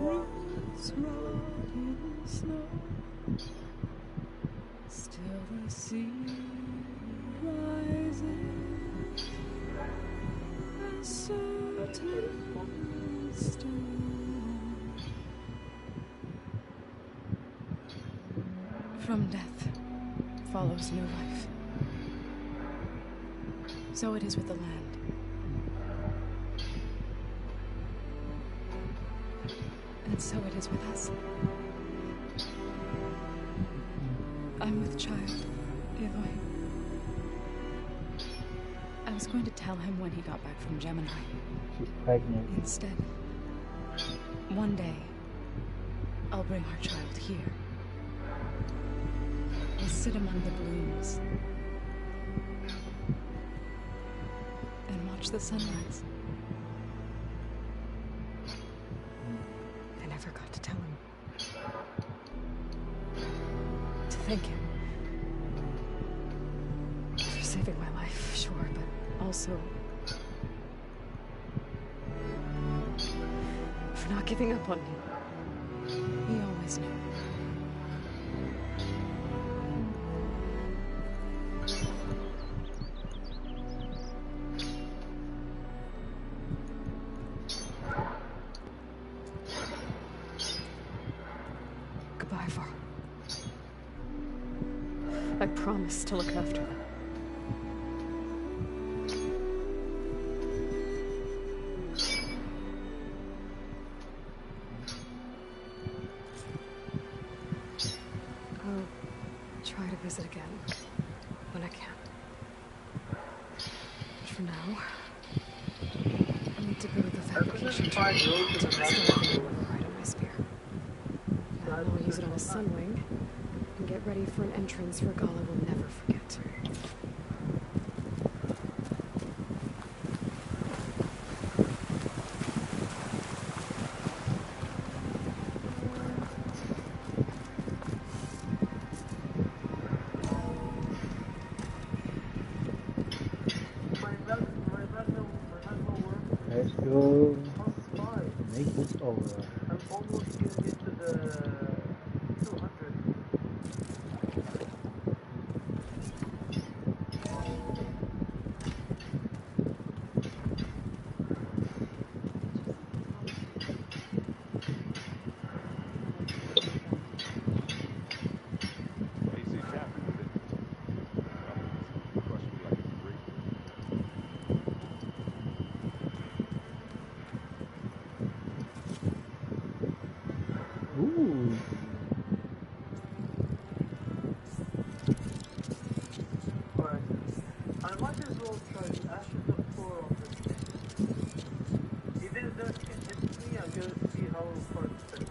roots rot in snow, still the sea rises, and certain still. From death follows new life. So it is with the land. And so it is with us. I'm with child, Aloy. I was going to tell him when he got back from Gemini. She's pregnant. Instead, one day, I'll bring our child here. We'll sit among the blooms. The sunrise. I never got to tell him. To thank him for saving my life, sure, but also for not giving up on me. He always knew. I promise to look after them. I'll try to visit again when I can. But for now, I need to go to the fabrication tool to install the right on my spear. Then I'll use it on a sunwing. Get ready for an entrance Regalla will never forget. Let's go. Make this over. I'm almost getting into the 200. Ooh. Alright. I might as well try the ashes of Thor on this thing. Even if that can hit me, I'm gonna see how far it fits.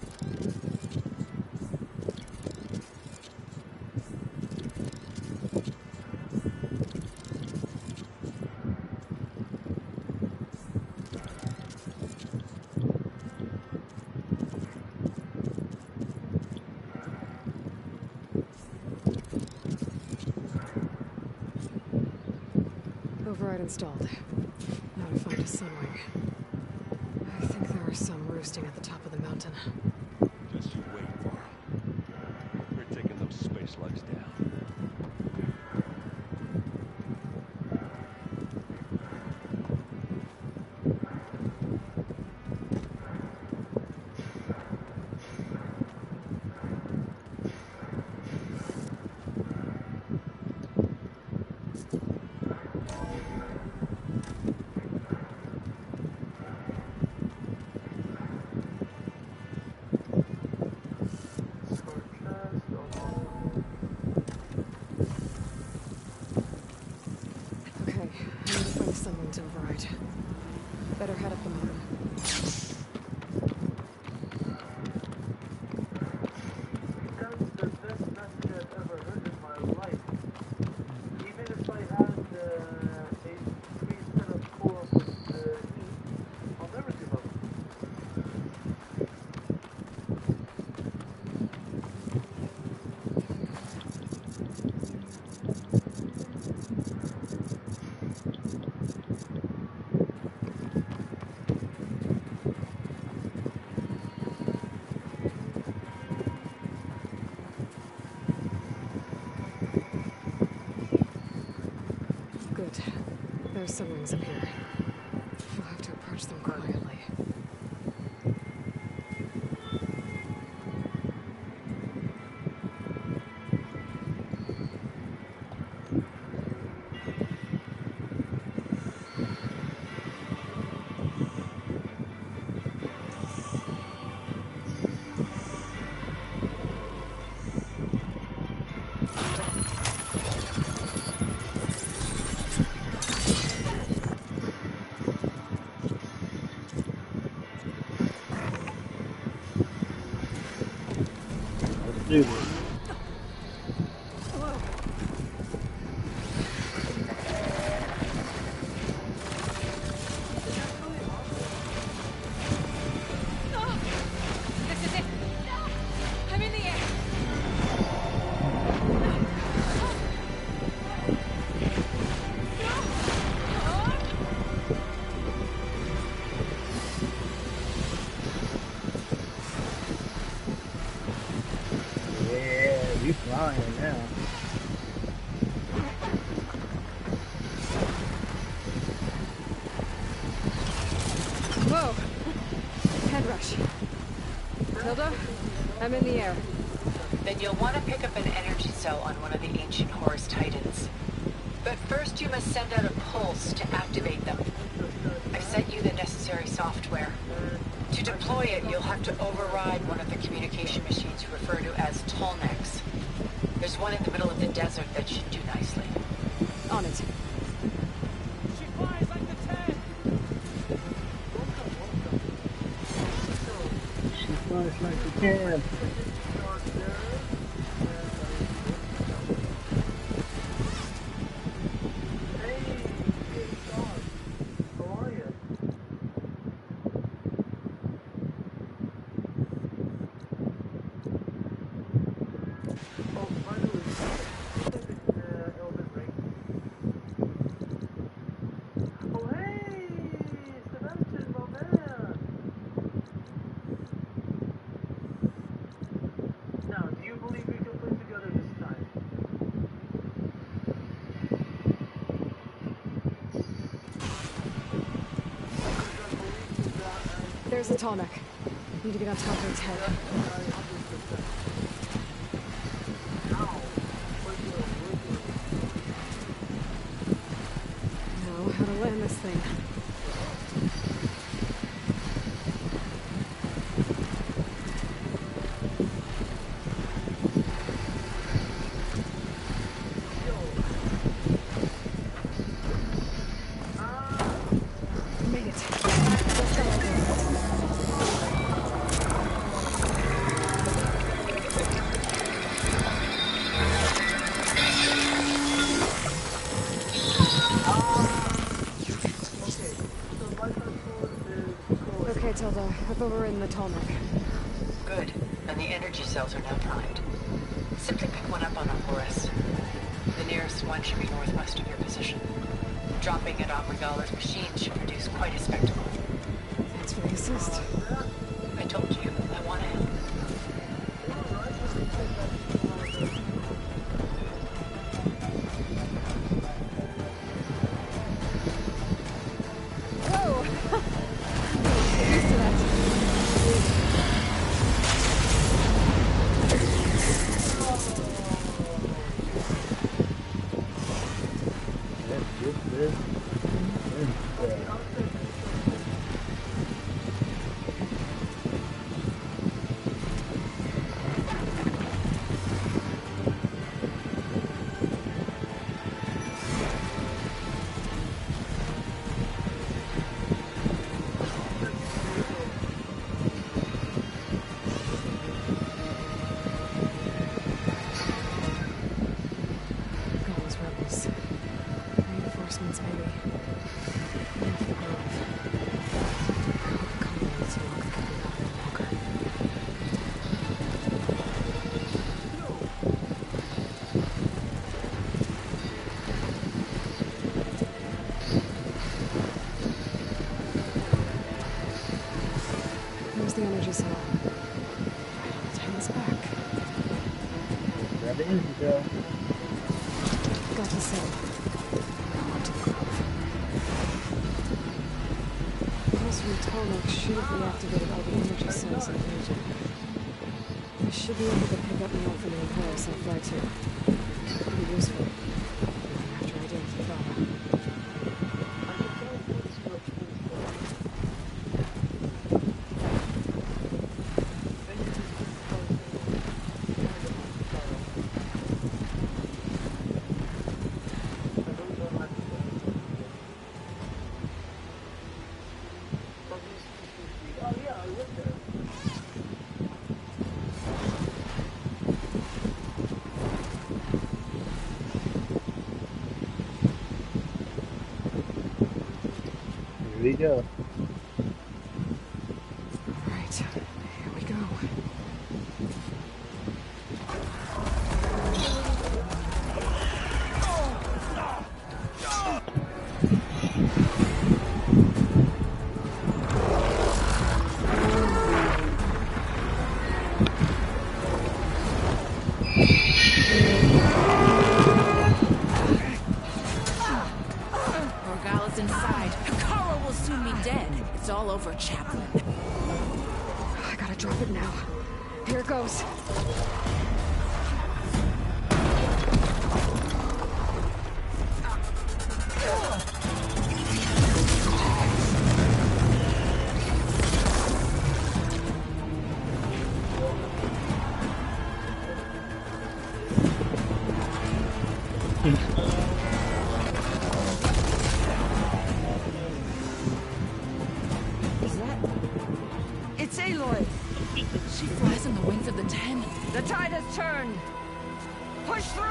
Override installed. Now to find a sunwing. I think there are some roosting at the top of the mountain. Just you wait. There's siblings in here. We'll have to approach them quietly. Do this. This is it. I'm in the air. Yeah, you flying now. Whoa! Head rush. Tilda, I'm in the air. Then you'll want to pick up an energy cell on one of the ancient Horus Titans. But first you must send out a pulse to activate them. I've sent you the necessary software. To deploy it, you'll have to override one of the communication machines you refer to as Tallnecks. There's one in the middle of the desert that should do nicely. On it. She flies like the tank! She flies like a can. There's the Tallneck. Need to get on top of its head. Now, how to land this thing. Made it. Okay, Tilda. I've overridden the Tallneck. Good. And the energy cells are now primed. Simply pick one up on a Horus. The nearest one should be northwest of your position. Dropping it on Regala's machine should produce quite a spectacle. Thanks for the assist. I told you, I want to help. Whoa! Get used to that. Let's get this. Those rebels. Reinforcements, maybe. Aim for the grove. I hope the comrades look like we're not any longer. There's the energy cell. Right on the Titan's back. Grab the energy cell. Got the cell. Now onto the grove. Tolmec should have reactivated all the energy cells in the region. I should be able to pick up more from the Empire Flight 2. Pretty useful. After I deal with the problem. Here we go. Alright, here we go. Morgala's inside. Kara will soon be dead. It's all over, Chaplain. I gotta drop it now. Here it goes. Is that... It's Aloy! She flies on the wings of the Ten. The tide has turned! Push through!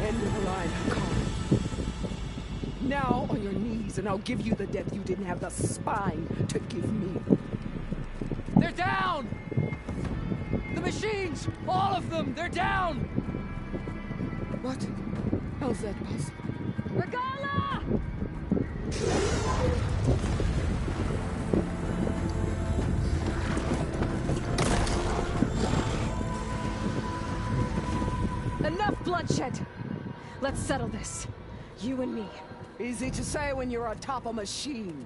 End of the line, Kara. Now on your knees, and I'll give you the death you didn't have the spine to give me. They're down! The machines! All of them! They're down! What? How's that possible? Regala! Enough bloodshed! Let's settle this. You and me. Easy to say when you're on top of a machine.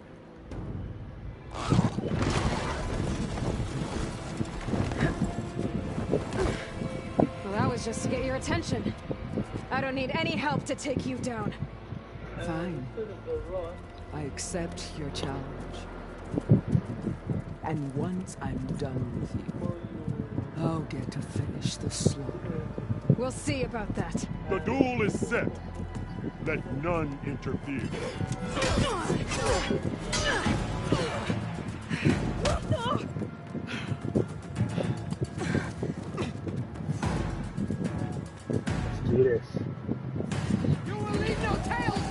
Well, that was just to get your attention. I don't need any help to take you down. Fine. I accept your challenge. And once I'm done with you, I'll get to finish the slaughter. We'll see about that. The duel is set. Let none interfere. Let's do this. You will leave no tales,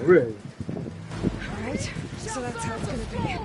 Really? Alright, so that's how it's gonna be.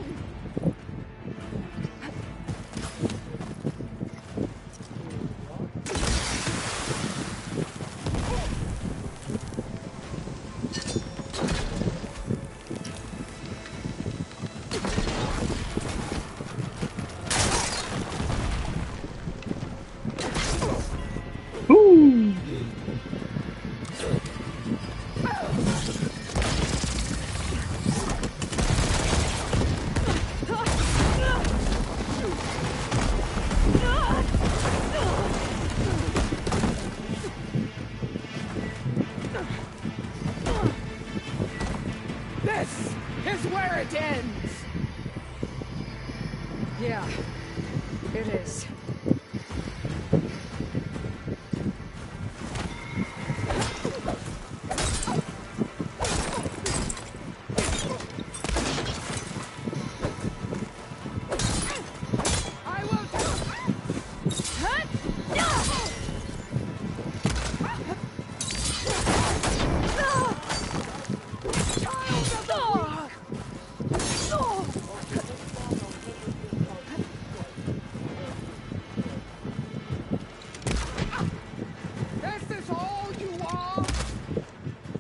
It is.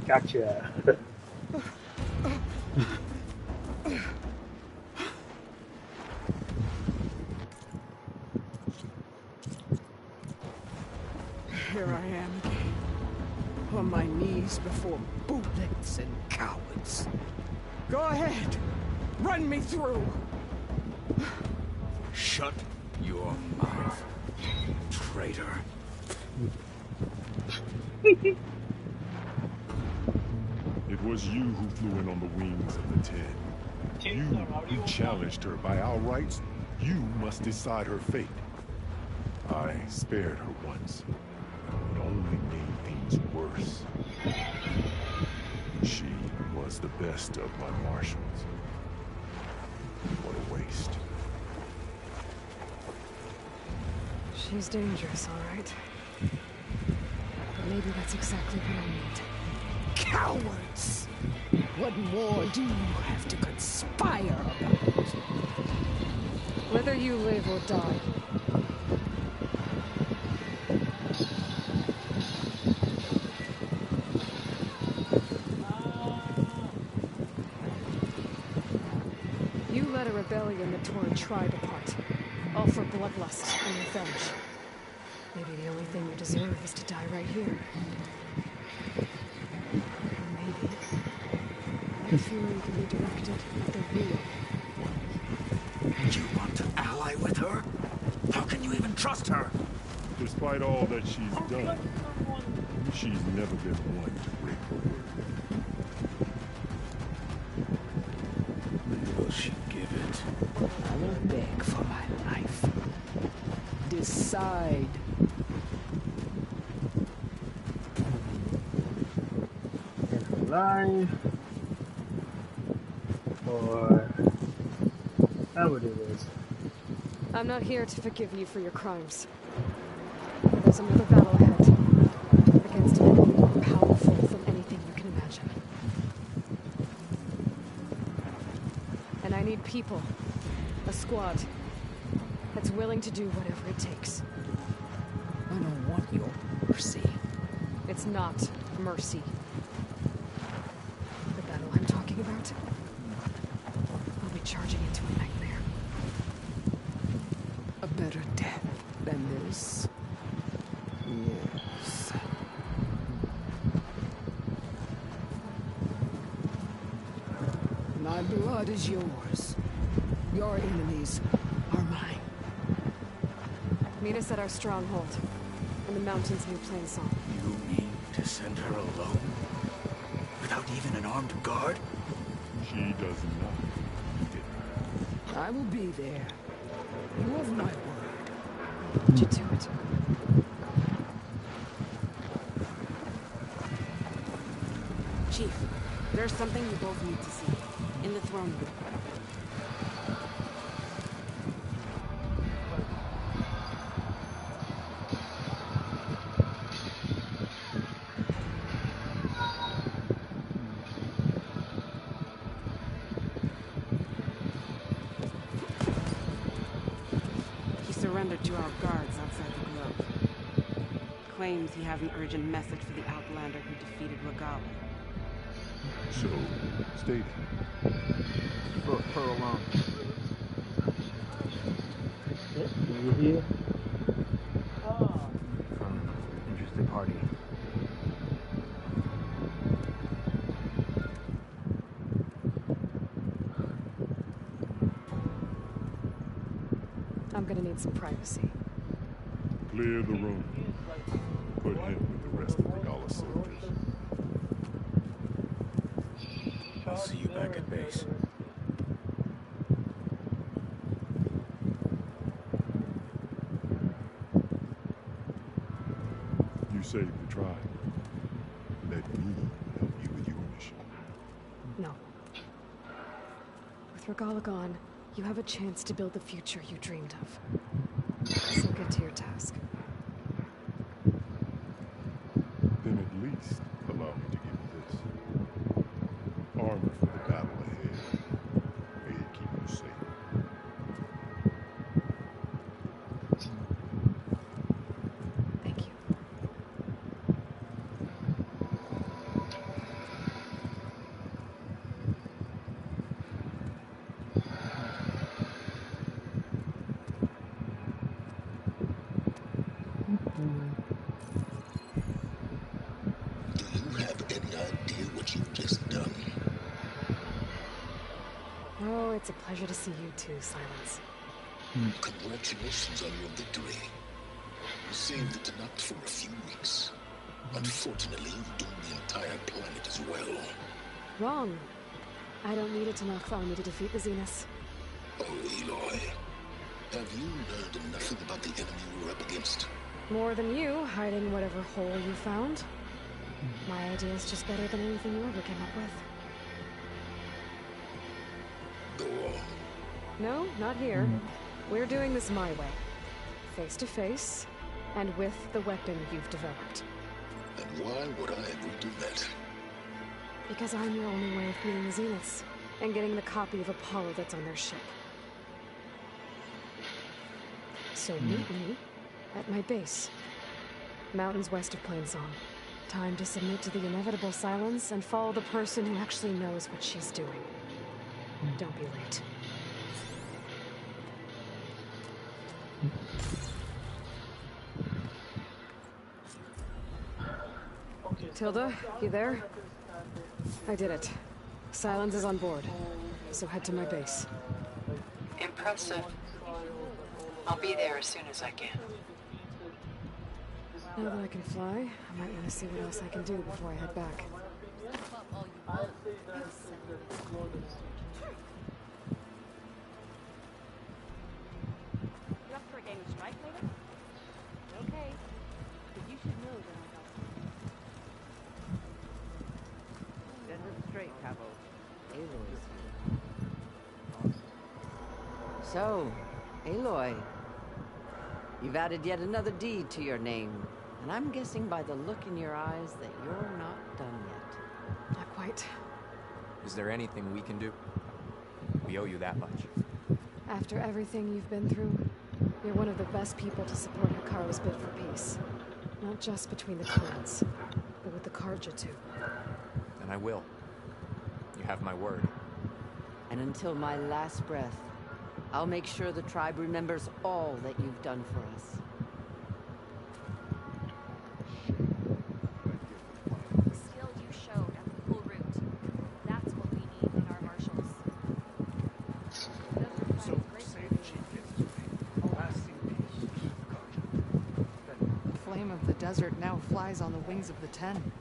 Gotcha. Here I am again, on my knees before bootlicks and cowards. Go ahead, run me through. Shut your mouth, traitor. It was you who flew in on the wings of the Ten. You who challenged her by our rights. You must decide her fate. I spared her once, but only made things worse. She was the best of my marshals. What a waste. She's dangerous, all right. But maybe that's exactly what I need. Cowards! What more do you have to conspire about? Whether you live or die. You led a rebellion that tore a tribe apart, all for bloodlust and revenge. Maybe the only thing you deserve is to die right here. Or maybe that fury can be directed at the real. You want to ally with her? How can you even trust her? Despite all that she's done, she's never been one to break her word. Will she give it? I will beg for my life. Decide. Life or however it is. I'm not here to forgive you for your crimes. There's another battle ahead, against an enemy more powerful than anything you can imagine. And I need people, a squad, that's willing to do whatever it takes. I don't want your mercy. It's not mercy. The battle I'm talking about, I'll be charging into a nightmare. A better death than this? Yes. My blood is yours. Your enemies are mine. Meet us at our stronghold, in the mountains near Plainsong. You mean to send her alone? Without even an armed guard? She does not need it. I will be there. You have my word. Would you do it? Chief, there's something you both need to see. In the throne room. He surrendered to our guards outside the grove. Claims he has an urgent message for the Outlander who defeated Regal. So, stay For her alone. You here? From interested party. I'm gonna need some privacy. Clear the room. Put him with the rest of the Gala soldiers. I'll see you back at base. saved the tribe. Let me help you with your mission. No. With Regala gone, you have a chance to build the future you dreamed of. So get to your task. Then at least allow me to give you this. Armor for the battle ahead. May it keep you safe. Thank you. Do you have any idea what you've just done? Oh, it's a pleasure to see you too, Silence. Congratulations on your victory. You saved the Tenakth for a few weeks. Unfortunately, you doomed the entire planet as well. Wrong. I don't need a Tenakth army to defeat the Zeniths. Oh, Aloy. Have you learned nothing about the enemy we're up against? More than you, hiding whatever hole you found. My idea is just better than anything you ever came up with. Go on. No, not here. We're doing this my way. Face to face, and with the weapon you've developed. And why would I agree to that? Because I'm your only way of beating the Zeniths, and getting the copy of Apollo that's on their ship. So meet me at my base. Mountains west of Plainsong. Time to submit to the inevitable silence and follow the person who actually knows what she's doing. Don't be late. Tilda, you there? I did it. Silence is on board, so head to my base. Impressive. I'll be there as soon as I can. Now that I can fly, I might want to see what else I can do before I head back. You up for a game of strike later? Okay. But you should know that I got Set her straight, Cabo. Aloy's here. So, Aloy, you've added yet another deed to your name. And I'm guessing by the look in your eyes that you're not done yet. Not quite. Is there anything we can do? We owe you that much. After everything you've been through, you're one of the best people to support Hekarro's bid for peace. Not just between the clans, but with the Carja too. And I will. You have my word. And until my last breath, I'll make sure the tribe remembers all that you've done for us. the skill you showed at the cool route. That's what we need in our marshals. So, say the chief gets his way. Lasting peace to the Carja. The flame of the desert now flies on the wings of the Ten.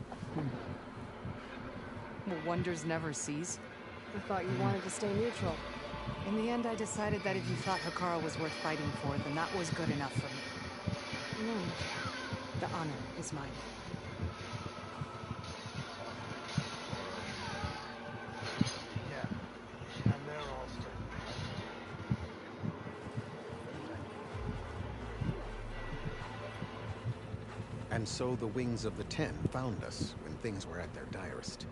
Will wonders never cease? I thought you wanted to stay neutral. In the end, I decided that if you thought Hekarro was worth fighting for, then that was good enough for me. No. The honor is mine. Yeah. And they're all straight. And so the Wings of the Ten found us when things were at their direst.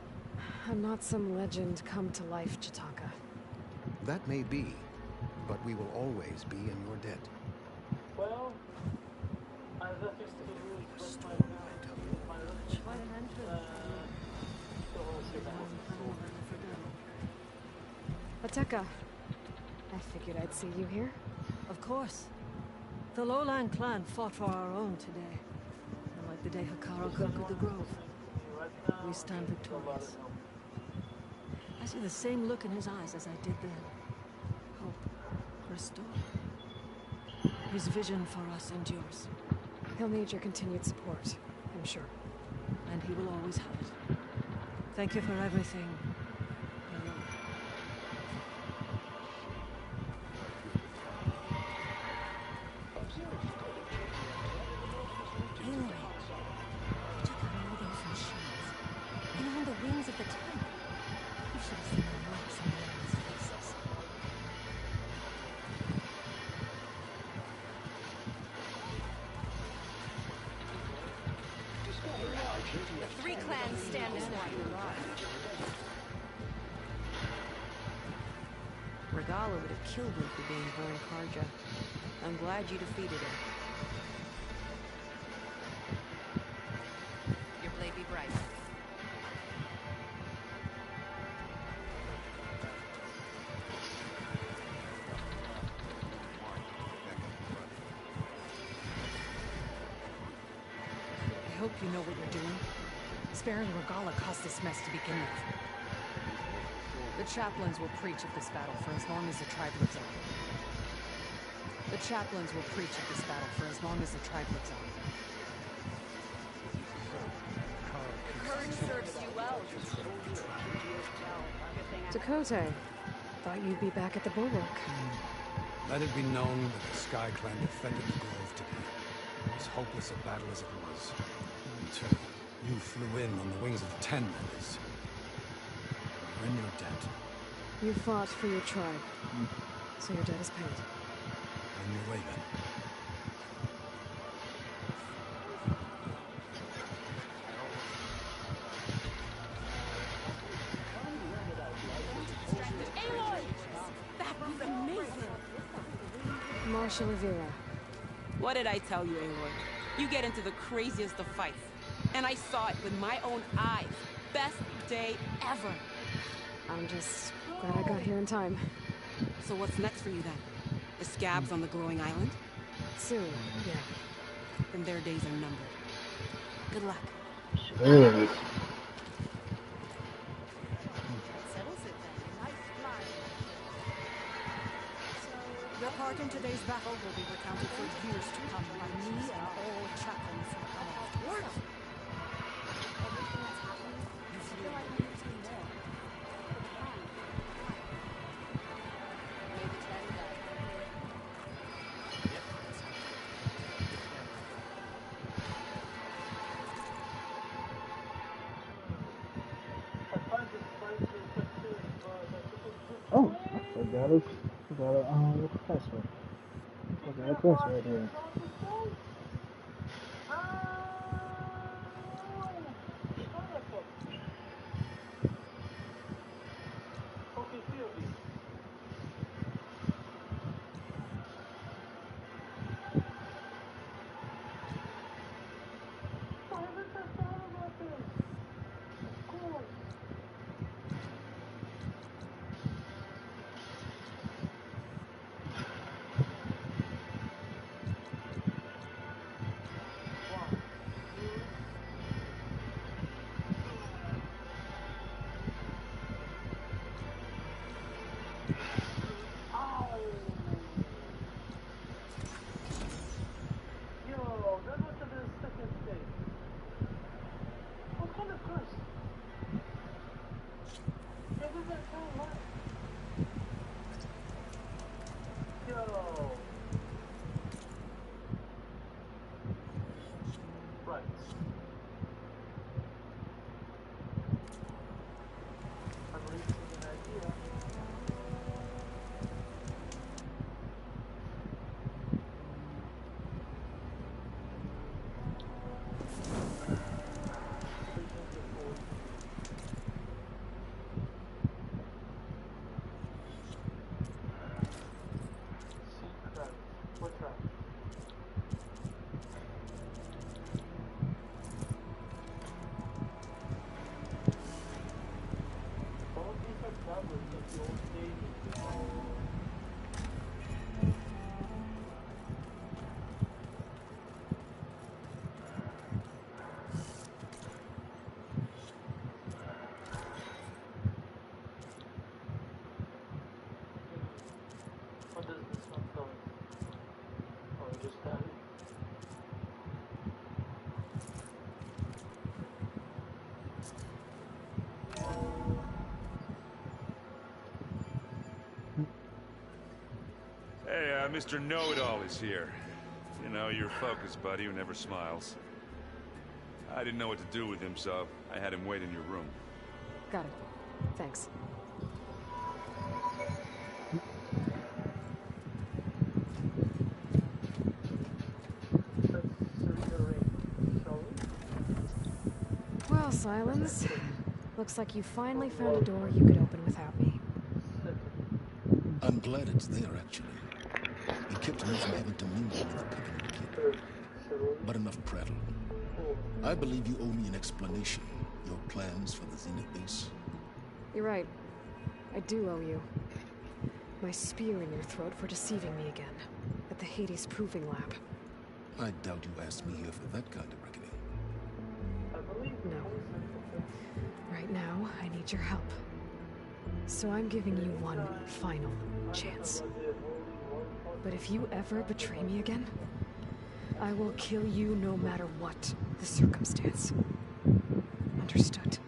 I'm not some legend come to life, Chitaka. That may be, but we will always be in your debt. Well, I just used to use just my Ateka, I figured I'd see you here. Of course. The Lowland clan fought for our own today. And like the day Hekarro conquered the Grove, we stand victorious. I see the same look in his eyes as I did then. Hope restored. His vision for us endures. He'll need your continued support, I'm sure. And he will always have it. Thank you for everything. The 3 clans stand as one. Regala would have killed me for being born Karja. I'm glad you defeated him. Your blade be bright. I hope you know what you're doing. Sparing Regala caused this mess to begin with. The chaplains will preach of this battle for as long as the tribe lives on. The chaplains will preach of this battle for as long as the tribe lives on. Courage serves you well. Dakota, thought you'd be back at the Bulwark. Let it be known that the Sky Clan defended the Grove today. As hopeless a battle as it was. Until you flew in on the wings of the 10, that is. You're in your debt. You fought for your tribe, so your debt is paid. On your way then. Aloy! That was amazing! Marshal Avira. What did I tell you, Aloy? You get into the craziest of fights. And I saw it with my own eyes. Best day ever. I'm just glad I got here in time. So what's next for you then? The scabs on the glowing island? Soon, yeah. Then their days are numbered. Good luck. Sure. Your part in today's battle will be recounted for years to come by me and all chaplains who come afterwards. Oh, I forgot a quest one. I forgot a quest right here. Hey, Mr. Know-It-All is here. You know, your focus buddy who never smiles. I didn't know what to do with him, so I had him wait in your room. Got it. Thanks. Silence. Looks like you finally found a door you could open without me. I'm glad it's there, actually. It kept me from having to mingle with the people you keep. But enough prattle. I believe you owe me an explanation. Your plans for the Zenith base. You're right. I do owe you. My spear in your throat for deceiving me again. At the Hades Proving Lab. I doubt you asked me here for that kind of reckoning. No. Right now, I need your help. So I'm giving you one final chance. But if you ever betray me again, I will kill you no matter what the circumstance. Understood?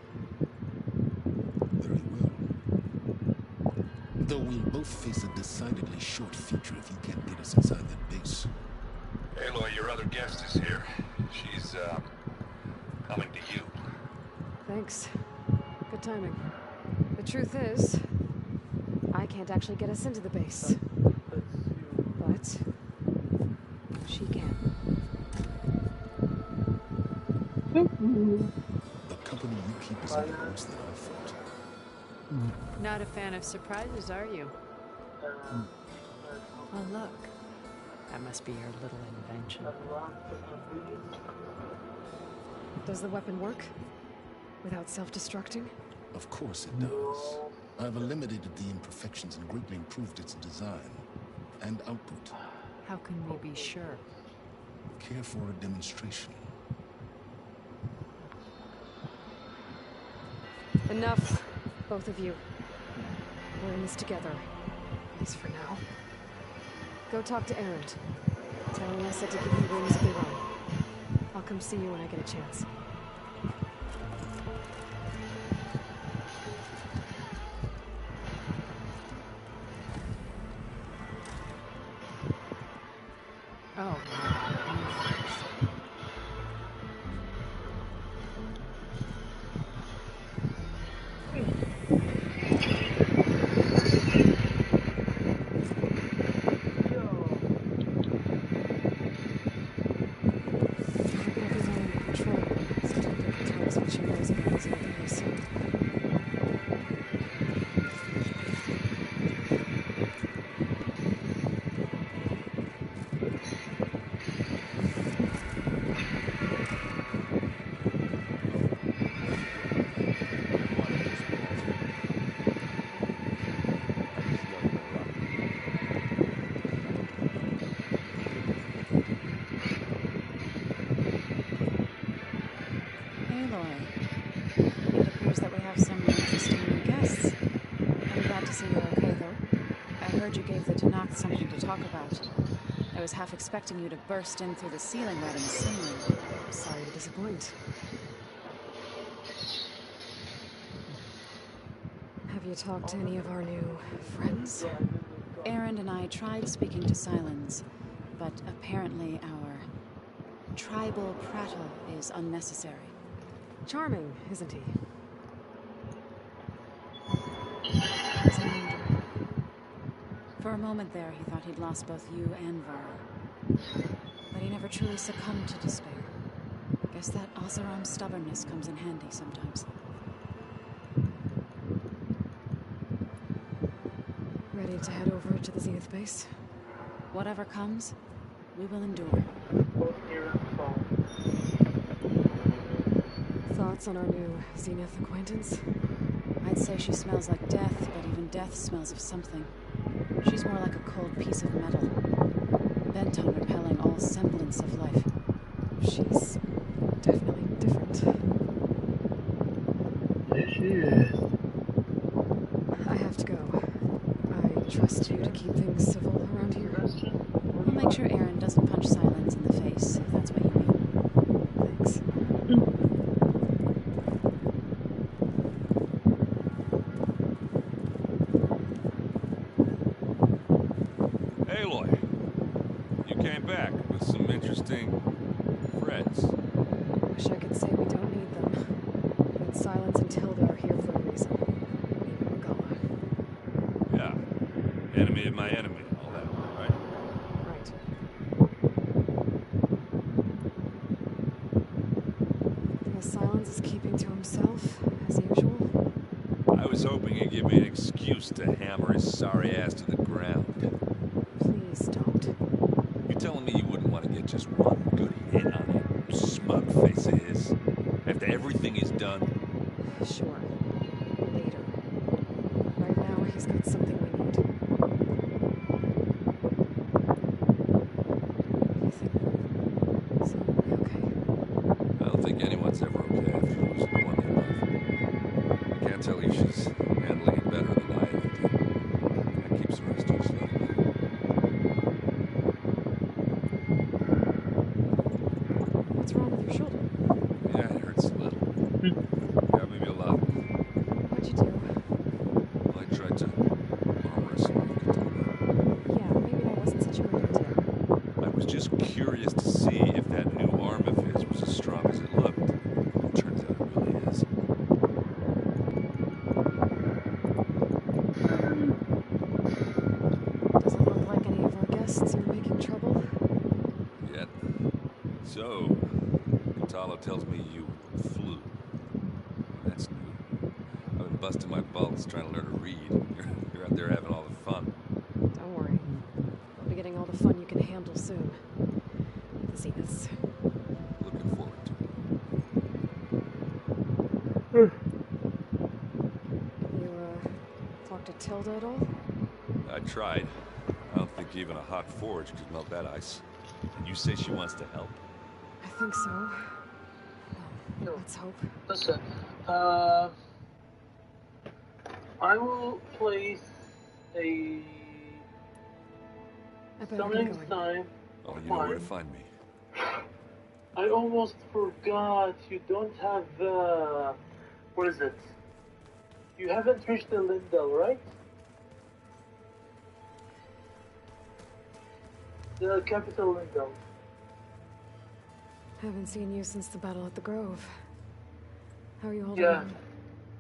Very well. Though we'll both face a decidedly short future if you can't get us inside that base. Aloy, your other guest is here. She's, coming to you. Thanks. Good timing. The truth is, I can't actually get us into the base. But she can. The company you keep is even worse than I thought. Not a fan of surprises, are you? Oh, look. That must be your little invention. Does the weapon work? Without self-destructing? Of course it does. I've eliminated the imperfections and greatly improved its design and output. How can we be sure? Care for a demonstration? Enough, both of you. We're in this together. At least for now. Go talk to Erend. Tell him I said to give you rooms if they run. I'll come see you when I get a chance. Oh, something to talk about. I was half expecting you to burst in through the ceiling right in the ceiling. Sorry to disappoint. Have you talked to any of our new friends? Erend and I tried speaking to Sylens, but apparently our tribal prattle is unnecessary. Charming, isn't he? For a moment there, he thought he'd lost both you and Varl. But he never truly succumbed to despair. Guess that Oseram's stubbornness comes in handy sometimes. Ready to head over to the Zenith base? Whatever comes, we will endure. Thoughts on our new Zenith acquaintance? I'd say she smells like death, but even death smells of something. She's more like a cold piece of metal, bent on repelling all semblance of life. She's definitely different. There she is. I have to go. I trust you to keep things civil around here. We'll make sure Erend doesn't punch Sylens in the face, if that's what you mean. Thanks. Aloy, you came back with some interesting friends. Wish I could say we don't need them. But Sylens and Tilda are here for a reason. Even Regalla. Yeah. Enemy of my enemy, all that, right? Right. The Sylens Hans is keeping to himself, as usual. I was hoping he'd give me an excuse to hammer his sorry ass to the ground. Please don't. You telling me you wouldn't want to get just one good hit on that smug face of his? After everything he's done? Sure. Later. Right now, he's got something we need. You think so we'll be okay? I don't think anyone's ever okay after losing the one they love. I can't tell you she's handling it better than I ever did. That keeps the rest of us loving What's wrong with your shoulder? Yeah, it hurts a little. Yeah, maybe a lot. What'd you do? Well, I tried to arm wrestle you. Yeah, maybe that wasn't such a good idea. I was just curious to see if that new arm of his was as strong as it looked. It turns out it really is. Does it look like any of our guests are making trouble? Yet. So, Kotallo tells me you flew. That's new. I've been busting my balls trying to learn to read. You're out there having all the fun. Don't worry. You'll be getting all the fun you can handle soon. The Zeniths. Looking forward to it. You, talked to Tilda at all? I tried. I don't think even a hot forge could melt that ice. And you say she wants to help? I think so. Well, let's hope. Listen, I will place a summoning sign. Oh, you know where to find me. I almost forgot. You don't have the. What is it? You haven't reached the Lindell, right? The capital Lindell. Haven't seen you since the battle at the Grove. How are you holding Yeah. on?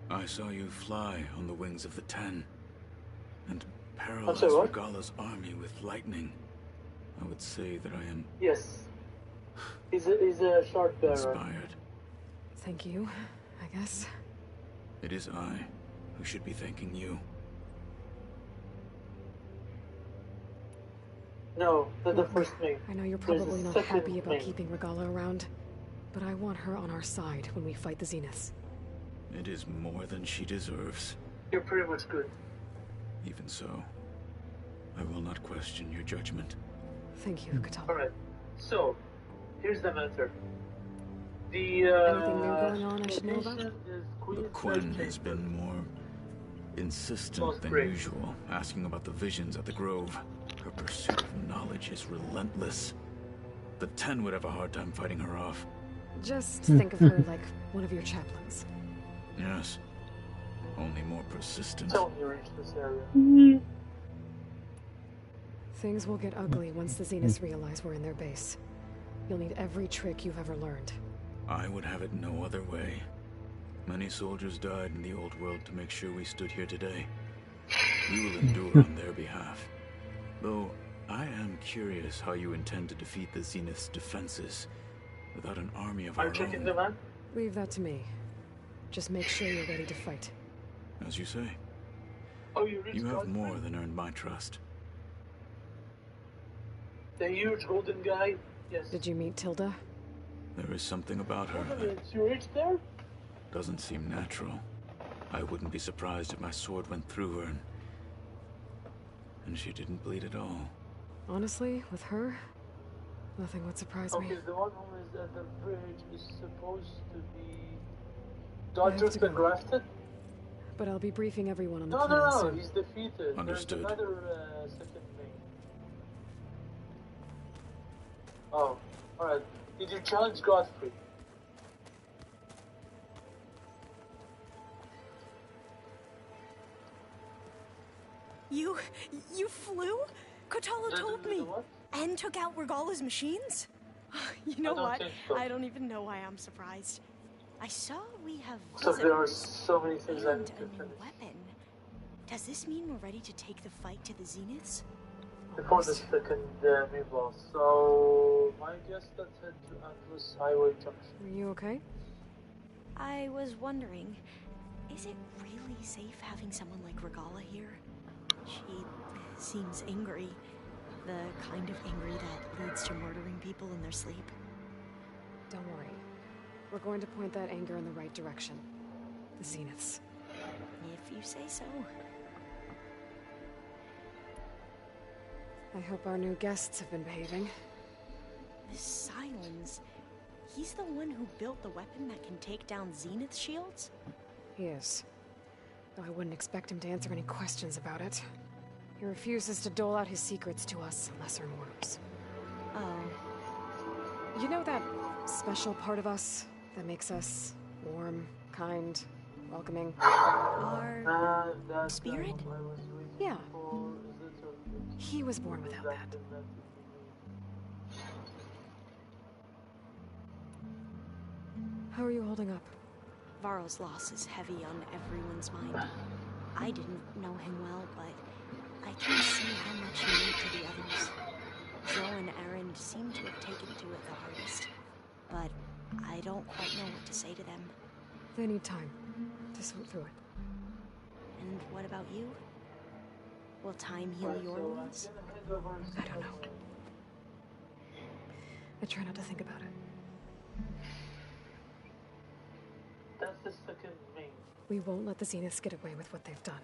I saw you fly on the wings of the Ten, and sorry, paralyze what? Regala's army with lightning. I would say that I am Yes. He's a shard bearer. inspired. Thank you, I guess. It is I who should be thanking you. No, that's the first thing. I know you're There's a probably not second happy about thing. keeping Regala around, but I want her on our side when we fight the Zeniths. It is more than she deserves. You're pretty much good. Even so, I will not question your judgment. Thank you, Kotallo. Alright, so, here's the matter. The, Anything new going on I should know about? is Queen Quen has been more insistent than usual, asking about the visions at the Grove. Her pursuit of knowledge is relentless. The Ten would have a hard time fighting her off. Just think of her like one of your chaplains. Yes. Only more persistent. Tell me you reach this area. Things will get ugly once the Zeniths realize we're in their base. You'll need every trick you've ever learned. I would have it no other way. Many soldiers died in the old world to make sure we stood here today. We will endure on their behalf. Though, I am curious how you intend to defeat the Zenith's defenses without an army of our own. The man? Leave that to me. Just make sure you're ready to fight. As you say. Oh, you reached You have Godfrey? more than earned my trust. The huge golden guy? Yes. Did you meet Tilda? There is something about her that You reached there? doesn't seem natural. I wouldn't be surprised if my sword went through her and she didn't bleed at all. Honestly, with her, nothing would surprise me. Okay, the one who is at the bridge is supposed to be I have Dodger to the go. Grafted? But I'll be briefing everyone on the No, plan no, no, soon. he's defeated. Understood. There's another second thing. Oh, alright. Did you challenge Godfrey? You flew? Kotallo told me. And took out Regala's machines? You know I don't what? think so. I don't even know why I'm surprised. I saw we have So there are visitors so many things I and need to a new finish. weapon. Does this mean we're ready to take the fight to the Zeniths? Before the second meatball. So, my guess let's head to Atlas Highway Junction. Are you okay? I was wondering, is it really safe having someone like Regala here? She seems angry. The kind of angry that leads to murdering people in their sleep. Don't worry. We're going to point that anger in the right direction. The Zeniths. If you say so. I hope our new guests have been behaving. This Silence. He's the one who built the weapon that can take down Zenith shields? He is. Though I wouldn't expect him to answer any questions about it. He refuses to dole out his secrets to us lesser mortals. Oh. You know that special part of us that makes us warm, kind, welcoming? Our spirit? Yeah. He was born without that. How are you holding up? Varro's loss is heavy on everyone's mind. I didn't know him well, but I can see how much he meant to the others. Zoe and Erend seem to have taken to it the hardest, but I don't quite know what to say to them. They need time to sort through it. And what about you? Will time heal your wounds? I don't know. I try not to think about it. That's the second main. We won't let the Zeniths get away with what they've done.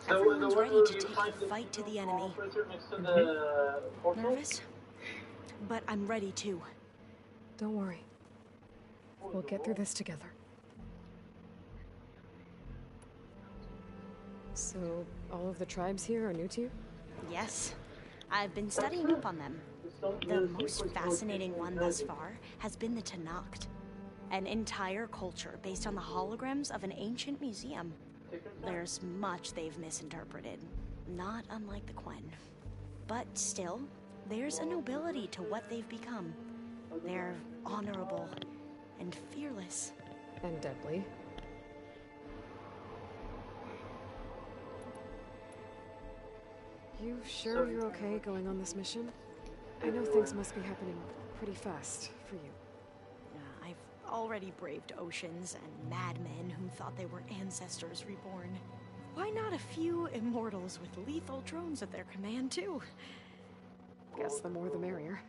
Everyone's ready to take the fight to the enemy. Nervous? But I'm ready too. Don't worry. We'll get through this together. So, all of the tribes here are new to you? Yes. I've been studying up on them. The most fascinating one thus far has been the Tenakth. An entire culture based on the holograms of an ancient museum. There's much they've misinterpreted, not unlike the Quen. But still, there's a nobility to what they've become. They're honorable and fearless. And deadly. You sure you're okay going on this mission? I know things must be happening pretty fast for you. I've already braved oceans and madmen who thought they were ancestors reborn. Why not a few immortals with lethal drones at their command, too? Guess the more the merrier.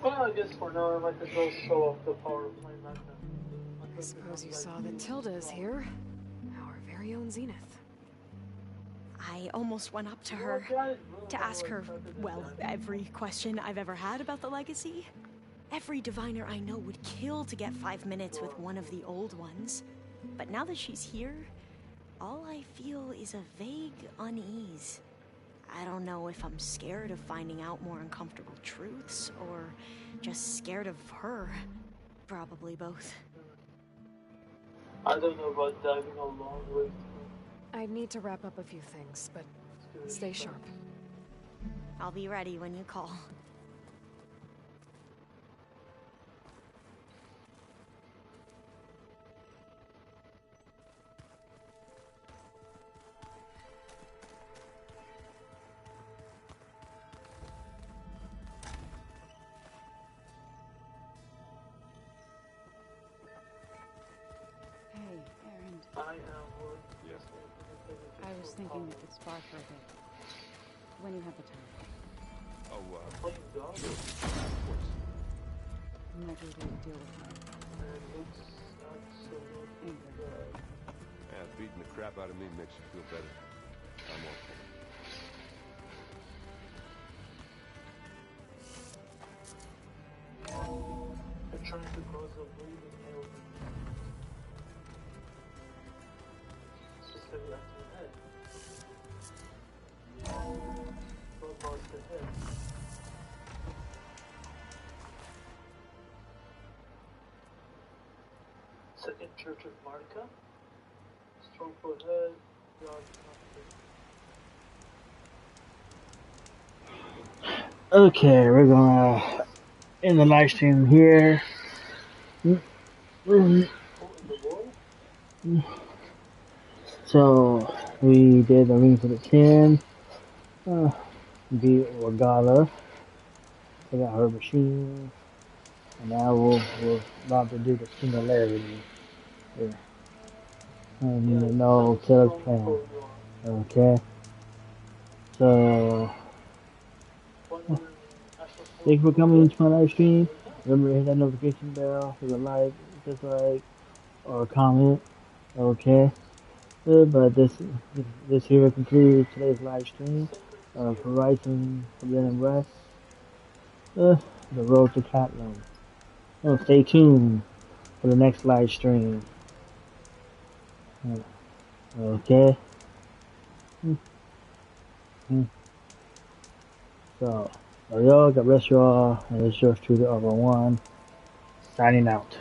Well, I guess for now I might as well show off the power of my magnet. I suppose you saw that Tilda is here. Our very own Zenith. I almost went up to her to ask her, well, every question I've ever had about the legacy. Every diviner I know would kill to get 5 minutes with one of the old ones. But now that she's here, all I feel is a vague unease. I don't know if I'm scared of finding out more uncomfortable truths, or just scared of her. Probably both. I don't know about diving a long way. I need to wrap up a few things, but stay sharp. I'll be ready when you call. Yes. I was thinking we could spar for a bit. When you have the time. Oh, of course. Never really deal with her. Yeah, beating the crap out of me makes you feel better. I'm okay. I'm trying to cause a bleeding nail. Specifically after the head. What marks the head? Second Church of Marika. Strong for head. God, Okay, we're gonna end the live stream here. So we did the Ring for the 10. Beat Regala. I got her machine. And now we'll about to do the singularity. Yeah. And you know Taylor's plan. Okay. So thank you for coming into my live stream. Remember to hit that notification bell, hit a like, dislike, or a comment. Okay. But this here concludes today's live stream of Horizon Forbidden West. The road to platinum. Oh, stay tuned for the next live stream. Okay. So, y'all, God bless you all, and it's yours truly, Over1, signing out.